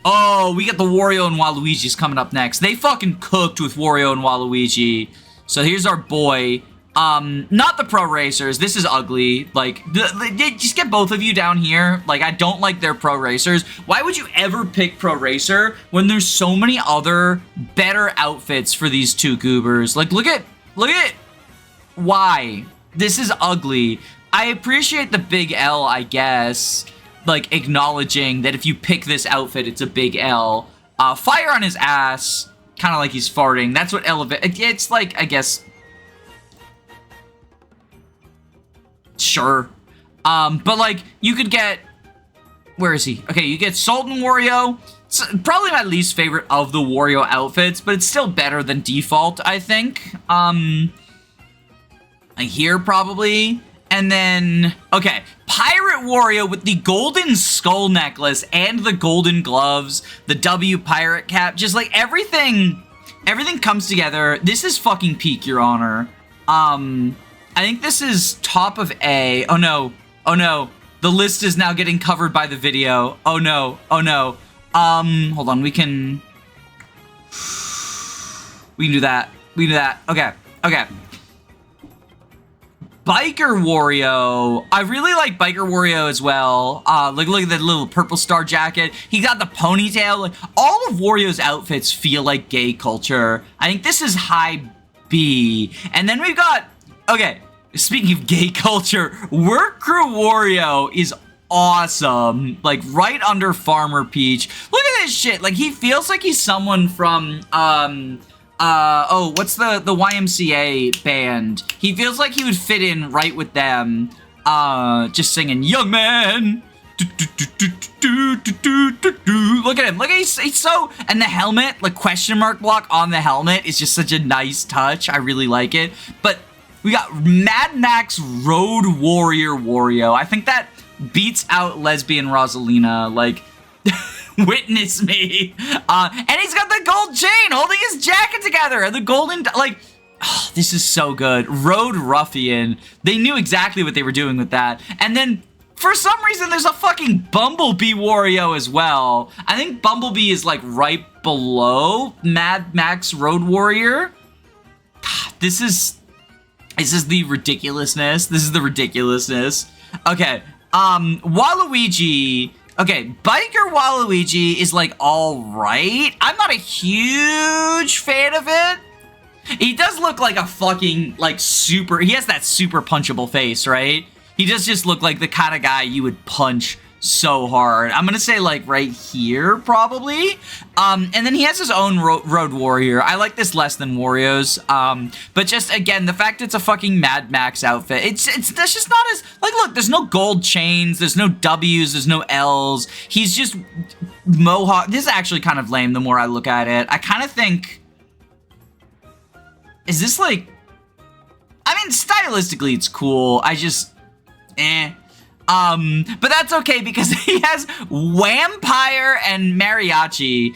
Oh, we get the Wario and Waluigi's coming up next. They fucking cooked with Wario and Waluigi. So here's our boy. Not the Pro Racers. This is ugly. Like, just get both of you down here. Like, I don't like their Pro Racers. Why would you ever pick Pro Racer when there's so many other better outfits for these two goobers? Like, look at why? This is ugly. I appreciate the big L, I guess. Like, acknowledging that if you pick this outfit, it's a big L. Fire on his ass. Kind of like he's farting. That's what elevate. It's like, I guess. Sure. But like, you could get, where is he? Okay, you get Sultan Wario. It's probably my least favorite of the Wario outfits, but it's still better than default, I think. Here probably. And then, okay, Pirate Wario with the golden skull necklace and the golden gloves, the W pirate cap, just like everything comes together. This is fucking peak, Your Honor. I think this is top of A. Oh no, the list is now getting covered by the video. Oh no. Hold on, we can do that. Okay. Biker Wario. I really like Biker Wario as well. Look at that little purple star jacket. He got the ponytail. Like, all of Wario's outfits feel like gay culture. I think this is high B. And then we've got, okay, speaking of gay culture, Work Crew Wario is awesome. Like, right under Farmer Peach. Look at this shit. Like, he feels like he's someone from, what's the YMCA band? He feels like he would fit in right with them. Just singing, Young Man. Look at him. Look at he's so, and the helmet, like question mark block on the helmet is just such a nice touch. I really like it. But we got Mad Max Road Warrior Wario. I think that beats out lesbian Rosalina. Like, witness me. And he's got the gold chain holding his jacket together and the golden, like, oh, this is so good. Road Ruffian. They knew exactly what they were doing with that. And then for some reason there's a fucking Bumblebee Wario as well. I think Bumblebee is like right below Mad Max Road Warrior. God, this is the ridiculousness. This is the ridiculousness. Okay. Waluigi. Okay, Biker Waluigi is like all right. I'm not a huge fan of it. He does look like a fucking like super, he has that super punchable face, right? He does just look like the kind of guy you would punch so hard. I'm gonna say like right here probably. And then he has his own Road Warrior. I like this less than Wario's. But just again, the fact it's a fucking Mad Max outfit, that's just not as, like, look, there's no gold chains, there's no W's, there's no L's. He's just mohawk. This is actually kind of lame the more I look at it. I kind of think, is this like, I mean, stylistically it's cool. I just, but that's okay because he has Vampire and Mariachi.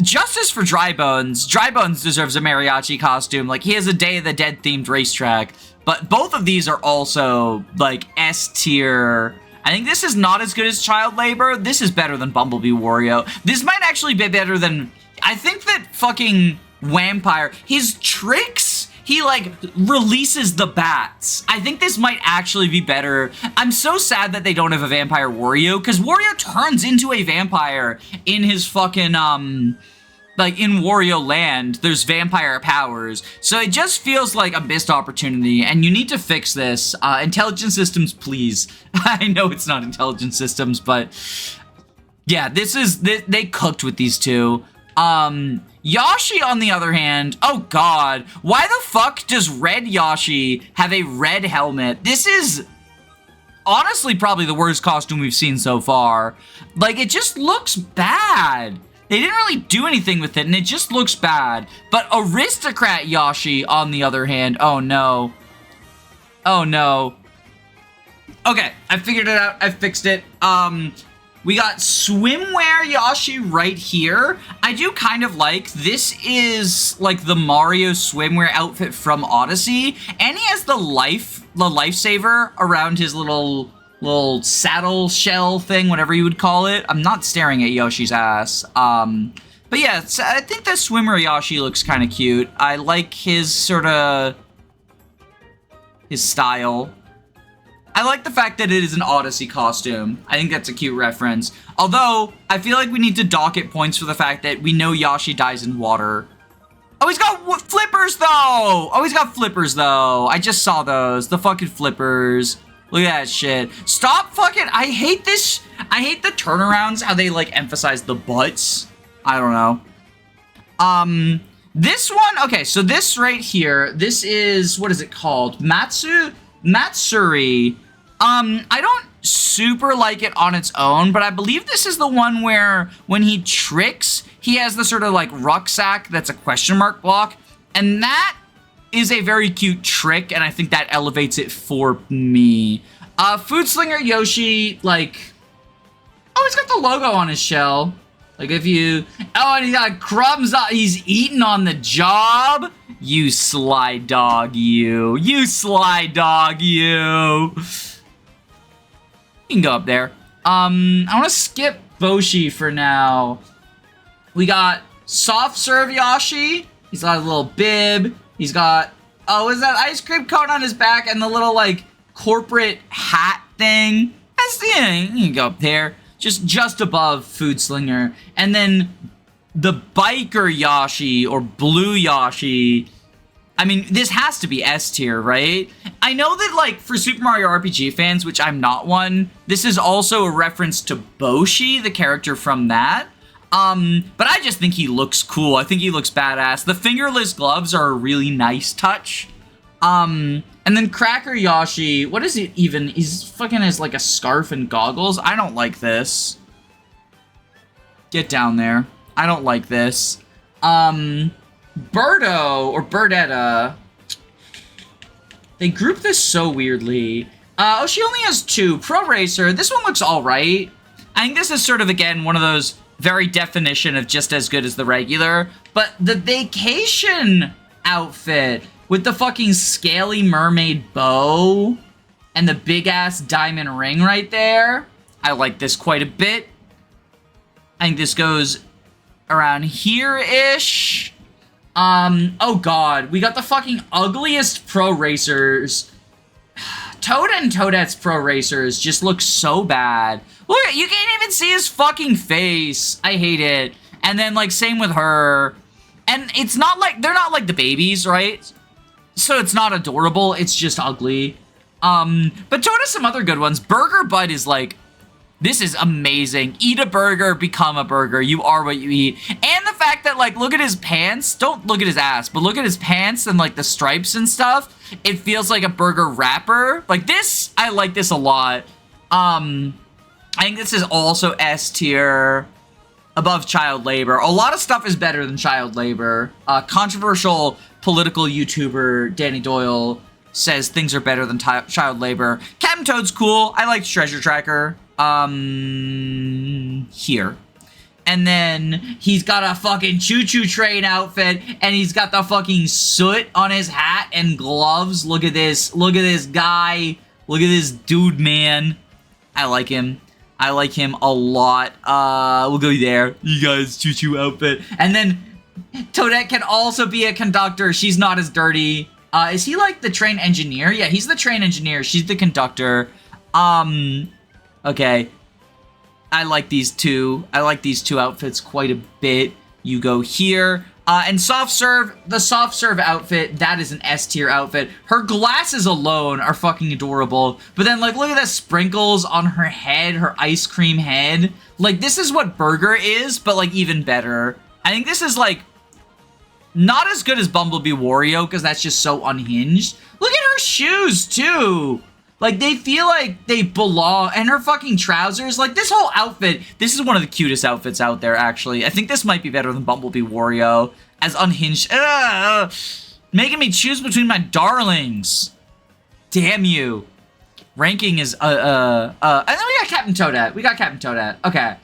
justice for Dry Bones. Dry Bones deserves a mariachi costume. Like, he has a Day of the Dead themed racetrack. But both of these are also, like, S tier. I think this is not as good as Child Labor. This is better than Bumblebee Wario. This might actually be better than... I think that fucking Vampire, his tricks, he, like, releases the bats. I think this might actually be better. I'm so sad that they don't have a Vampire Wario, because Wario turns into a vampire in his fucking, like, in Wario Land, there's vampire powers. So it just feels like a missed opportunity, and you need to fix this. Intelligent Systems, please. I know it's not Intelligent Systems, but yeah, this is, they cooked with these two. Yoshi, on the other hand, oh god, why the fuck does Red Yoshi have a red helmet? This is honestly probably the worst costume we've seen so far. Like, it just looks bad. They didn't really do anything with it, and it just looks bad. But Aristocrat Yoshi, on the other hand, oh no. Oh no. Okay, I figured it out. I fixed it. We got swimwear Yoshi right here. I do kind of like, this is like the Mario swimwear outfit from Odyssey. And he has the lifesaver around his little saddle shell thing, whatever you would call it. I'm not staring at Yoshi's ass. But yeah, I think that swimmer Yoshi looks kind of cute. I like his his style. I like the fact that it is an Odyssey costume. I think that's a cute reference. Although, I feel like we need to dock it points for the fact that we know Yoshi dies in water. Oh, he's got flippers, though! Oh, he's got flippers, though. I just saw those. The fucking flippers. Look at that shit. Stop fucking... I hate this... I hate the turnarounds, how they, like, emphasize the butts. I don't know. This one... Okay, so this right here, this is... What is it called? Matsuri. I don't super like it on its own, but I believe this is the one where when he tricks, he has the sort of like rucksack that's a question mark block, and that is a very cute trick, and I think that elevates it for me. Food Slinger Yoshi, like, oh, he's got the logo on his shell. Like if you, oh, and he got crumbs on, he's eating on the job. You sly dog, you. You sly dog, you. You can go up there. I want to skip Boshi for now. We got Soft Serve Yoshi. He's got a little bib. He's got, oh, is that ice cream cone on his back and the little, like, corporate hat thing? That's, yeah, you can go up there. Just above Food Slinger. And then the Biker Yoshi, or Blue Yoshi, I mean, this has to be S tier, right? I know that, like, for Super Mario RPG fans, which I'm not one, this is also a reference to Boshi, the character from that. But I just think he looks cool. I think he looks badass. The fingerless gloves are a really nice touch. And then Cracker Yoshi, what is it even? He's fucking has like a scarf and goggles. I don't like this. Get down there. I don't like this. Birdo, or Birdetta, they group this so weirdly. Oh, she only has two. Pro Racer, this one looks alright. I think this is sort of, again, one of those very definition of just as good as the regular. But the vacation outfit with the fucking scaly mermaid bow and the big-ass diamond ring right there, I like this quite a bit. I think this goes around here-ish. Oh god, we got the fucking ugliest Pro Racers. Toad and Toadette's Pro Racers just look so bad. Look, you can't even see his fucking face. I hate it. And then, like, same with her. And it's not like, they're not like the babies, right? So it's not adorable, it's just ugly. But Toad has some other good ones. Burger Bud is like, this is amazing. Eat a burger, become a burger. You are what you eat. And the fact that, like, look at his pants. Don't look at his ass, but look at his pants and, like, the stripes and stuff. It feels like a burger wrapper. Like, this, I like this a lot. I think this is also S tier. Above child labor. A lot of stuff is better than child labor. Controversial political YouTuber Danny Doyle says things are better than child labor. Captain Toad's cool. I like Treasure Tracker. Here. And then he's got a fucking choo-choo train outfit, and he's got the fucking soot on his hat and gloves. Look at this. Look at this guy. Look at this dude, man. I like him. I like him a lot. We'll go there. You guys, choo-choo outfit. And then Toadette can also be a conductor. She's not as dirty. Is he like the train engineer? Yeah, he's the train engineer. She's the conductor. Okay. I like these two. I like these two outfits quite a bit. You go here. And soft serve, the soft serve outfit, that is an S tier outfit. Her glasses alone are fucking adorable. But then, like, look at the sprinkles on her head, her ice cream head. Like, this is what Burger is, but, like, even better. I think this is, like, not as good as Bumblebee Wario, because that's just so unhinged. Look at her shoes, too. Like, they feel like they belong. And her fucking trousers. Like, this whole outfit. This is one of the cutest outfits out there, actually. I think this might be better than Bumblebee Wario. As unhinged. Making me choose between my darlings. Damn you. Ranking is, and then we got Captain Toadette. We got Captain Toadette. Okay.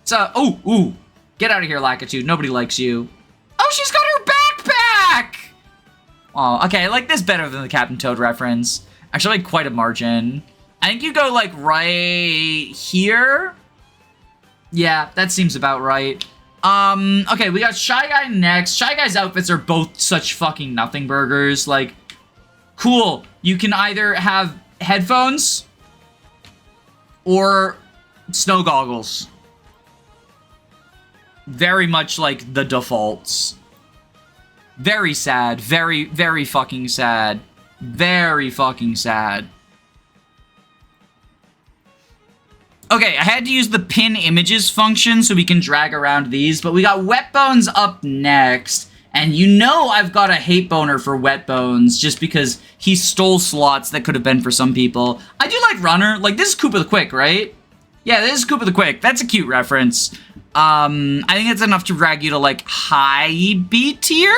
So, ooh. Get out of here, Lakitu. Nobody likes you. Oh, she's got her backpack! Oh, okay. I like this better than the Captain Toad reference. Actually, like, quite a margin. I think you go, like, right here. Yeah, that seems about right. Okay, we got Shy Guy next. Shy Guy's outfits are both such fucking nothing burgers. Like, cool. You can either have headphones or snow goggles. Very much like the defaults. Very sad. Very, very fucking sad. Very fucking sad. Okay, I had to use the pin images function so we can drag around these, but we got Wet Bones up next. And you know I've got a hate boner for Wet Bones just because he stole slots that could have been for some people. I do like Runner. Like, this is Koopa the Quick, right? Yeah, this is Koopa the Quick. That's a cute reference. I think it's enough to drag you to, like, high B tier?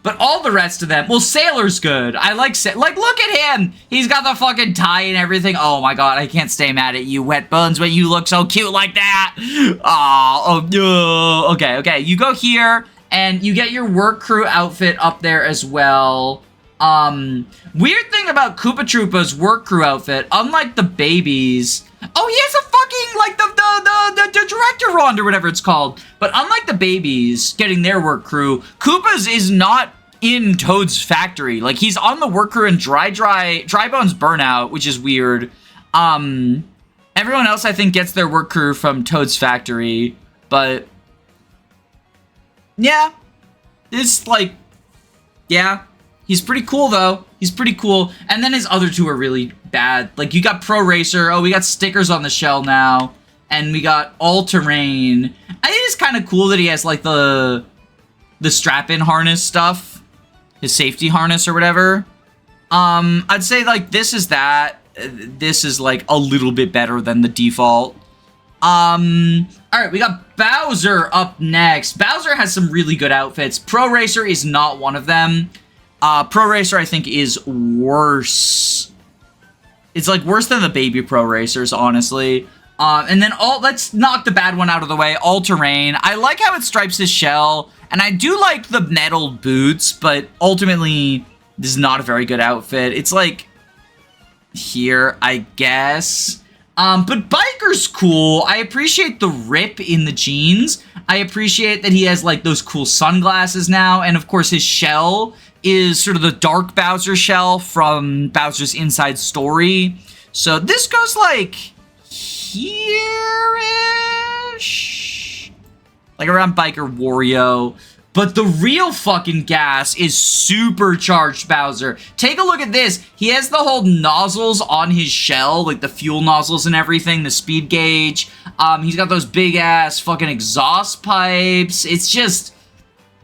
But all the rest of them, well, Sailor's good. I like, like, look at him. He's got the fucking tie and everything. Oh my god, I can't stay mad at you, Wet Bones, when you look so cute like that. Oh, okay. You go here, and you get your work crew outfit up there as well. Weird thing about Koopa Troopa's work crew outfit, unlike the babies. Oh, he has a fucking, like, the director wand or whatever it's called. But unlike the babies getting their work crew, Koopa's is not in Toad's factory. Like, he's on the work crew in Dry Bones Burnout, which is weird. Everyone else, I think, gets their work crew from Toad's factory. But, yeah. It's, like, yeah. He's pretty cool, though. He's pretty cool. And then his other two are really bad. Like, you got Pro Racer. Oh, we got stickers on the shell now. And we got All-Terrain. I think it's kind of cool that he has, like, the strap-in harness stuff. His safety harness or whatever. I'd say, like, this is that. This is, like, a little bit better than the default. Alright, we got Bowser up next. Bowser has some really good outfits. Pro Racer is not one of them. Pro Racer, I think, is worse. It's, like, worse than the baby Pro Racers, honestly. And then, let's knock the bad one out of the way. All-Terrain. I like how it stripes his shell, and I do like the metal boots, but ultimately, this is not a very good outfit. It's, like, here, I guess. But Biker's cool. I appreciate the rip in the jeans. I appreciate that he has, like, those cool sunglasses now, and, of course, his shell is sort of the dark Bowser shell from Bowser's Inside Story. So this goes, like, here-ish? Like, around Biker Wario. But the real fucking gas is supercharged Bowser. Take a look at this. He has the whole nozzles on his shell, like the fuel nozzles and everything, the speed gauge. He's got those big-ass fucking exhaust pipes. It's just...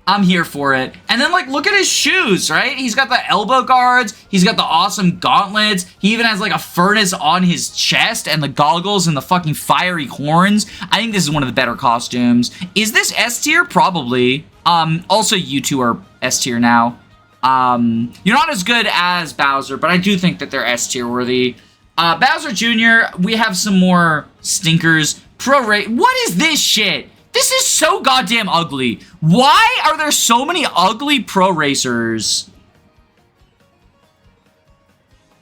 I'm here for it. And then, like, look at his shoes, right? He's got the elbow guards. He's got the awesome gauntlets. He even has, like, a furnace on his chest and the goggles and the fucking fiery horns. I think this is one of the better costumes. Is this S tier? Probably. Also, you two are S tier now. You're not as good as Bowser, but I do think that they're S tier worthy. Bowser Jr., we have some more stinkers. What is this shit? This is so goddamn ugly. Why are there so many ugly pro racers?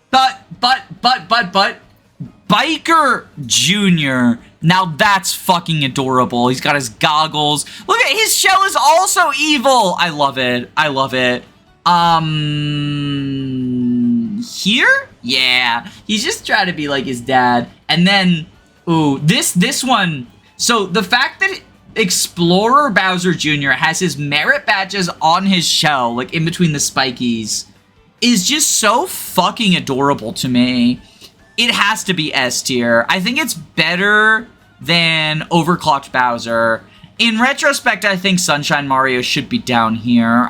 But, Biker Jr. Now that's fucking adorable. He's got his goggles. Look at his shell is also evil. I love it. I love it. Here? Yeah. He's just trying to be like his dad. And then, ooh, this one. So the fact that Explorer Bowser Jr. has his merit badges on his shell, like in between the spikies, is just so fucking adorable to me. It has to be S tier. I think it's better than Overclocked Bowser. In retrospect, I think Sunshine Mario should be down here.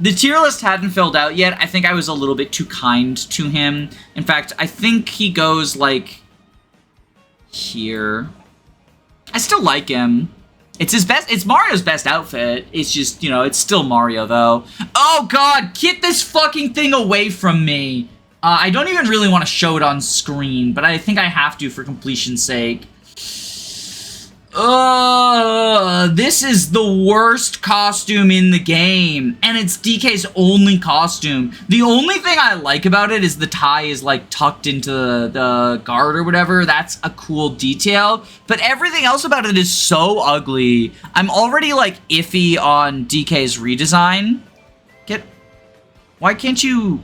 The tier list hadn't filled out yet. I think I was a little bit too kind to him. In fact, I think he goes, like, here. I still like him. It's Mario's best outfit. It's just, you know, it's still Mario, though. Oh, God, get this fucking thing away from me. I don't even really want to show it on screen, but I think I have to for completion's sake. This is the worst costume in the game, and it's DK's only costume. The only thing I like about it is the tie is like tucked into the guard or whatever. That's a cool detail, but everything else about it is so ugly. I'm already like iffy on DK's redesign. Why can't you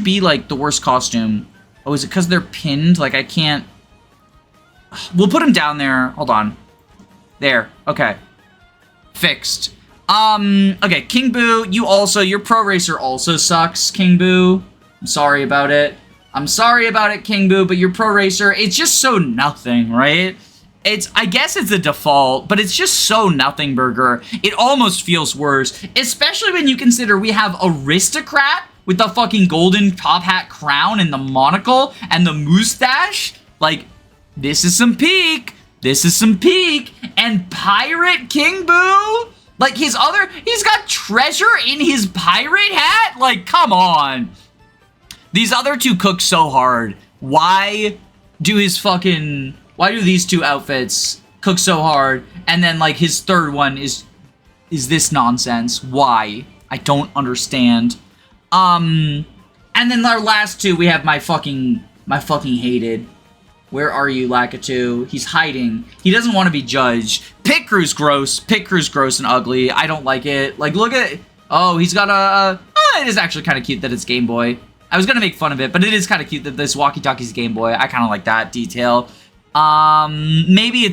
be like the worst costume? Oh, is it because they're pinned? Like I can't. We'll put him down there. Hold on. There. Okay. Fixed. Okay, King Boo, your Pro Racer also sucks, King Boo. I'm sorry about it. I'm sorry about it, King Boo, but your Pro Racer, it's just so nothing, right? I guess it's a default, but it's just so nothing burger. It almost feels worse, especially when you consider we have Aristocrat with the fucking golden top hat crown and the monocle and the mustache. Like, this is some peak. This is some peak. And Pirate King Boo? Like, he's got treasure in his pirate hat? Like, come on. These other two cook so hard. Why do these two outfits cook so hard? And then, like, his third one is this nonsense? Why? I don't understand. And then our last two, we have my fucking hated. Where are you, Lakitu? He's hiding. He doesn't want to be judged. Pit Crew's gross. Pit Crew's gross and ugly. I don't like it. Like, look at it. Oh, he's got a... it is actually kind of cute that it's Game Boy. I was going to make fun of it, but it is kind of cute that this walkie-talkie's Game Boy. I kind of like that detail. Maybe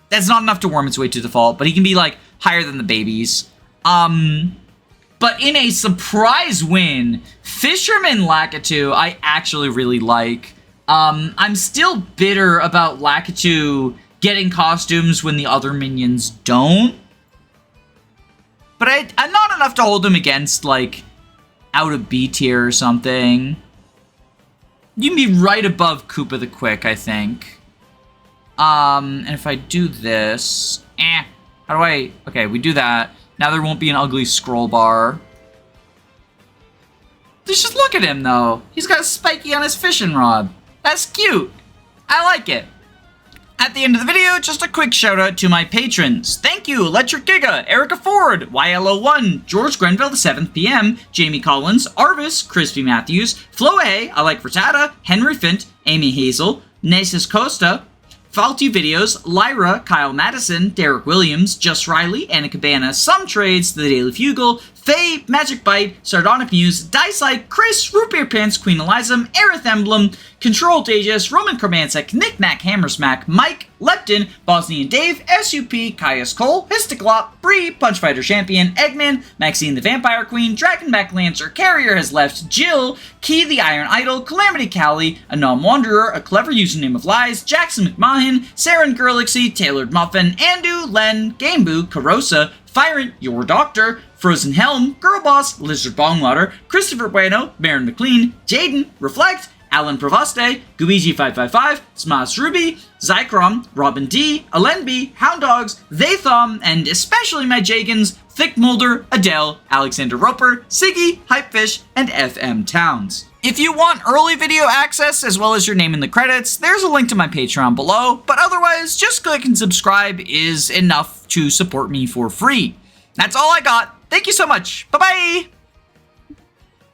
that's not enough to worm its way to default, but he can be, like, higher than the babies. But in a surprise win, Fisherman Lakitu, I actually really like. I'm still bitter about Lakitu getting costumes when the other minions don't. But I'm not enough to hold him against, like, out of B tier or something. You can be right above Koopa the Quick, I think. And if I do this... how do I... Okay, we do that. Now there won't be an ugly scroll bar. Just look at him, though. He's got a spiky on his fishing rod. That's cute. I like it. At the end of the video, just a quick shout out to my patrons. Thank you, Electric Giga, Erica Ford, YLO1, George Grenville the 7th PM, Jamie Collins, Arvis, Crispy Matthews, Flo A, I Like Frittata, Henry Fint, Amy Hazel, Nasus Costa, Faulty Videos, Lyra, Kyle Madison, Derek Williams, Just Riley, Anna Cabana, Some Trades, The Daily Fugle, Faye, Magic Bite, Sardonic Muse, Dicelyke, Chris, Root Beer Pants, Queen Eliza, Aerith Emblem, Control Tejas, Roman Carmansek, Nick Nack Hammersmack, Mike, Lepton, Bosnian Dave, SUP, Caius Cole, Histiklop, Bree, Punchfighter Champion, Eggman, Maxine the Vampire Queen, Dragonback Lancer, Carrier Has Left, Jill, Key the Iron Idol, Calamity Callie, Anom Wanderer, A Clever Username of Lies, Jackson McMahon, Saren Gurlixy, Tailored Muffin, Andu, Len, Gameboo, Carosa, Firant, Your Doctor, Frozen Helm, Girlboss, Lizard Bongwater, Christopher Bueno, Baron McLean, Jaden, Reflect, Alan Provoste, Guigi555, Smas Ruby, Zycrom, Robin D, Alenby, Hound Dogs, They Thumb, and especially my Jagans, Thick Mulder, Adele, Alexander Roper, Siggy, Hypefish, and FM Towns. If you want early video access as well as your name in the credits, there's a link to my Patreon below, but otherwise, just click and subscribe is enough to support me for free. That's all I got. Thank you so much. Bye-bye!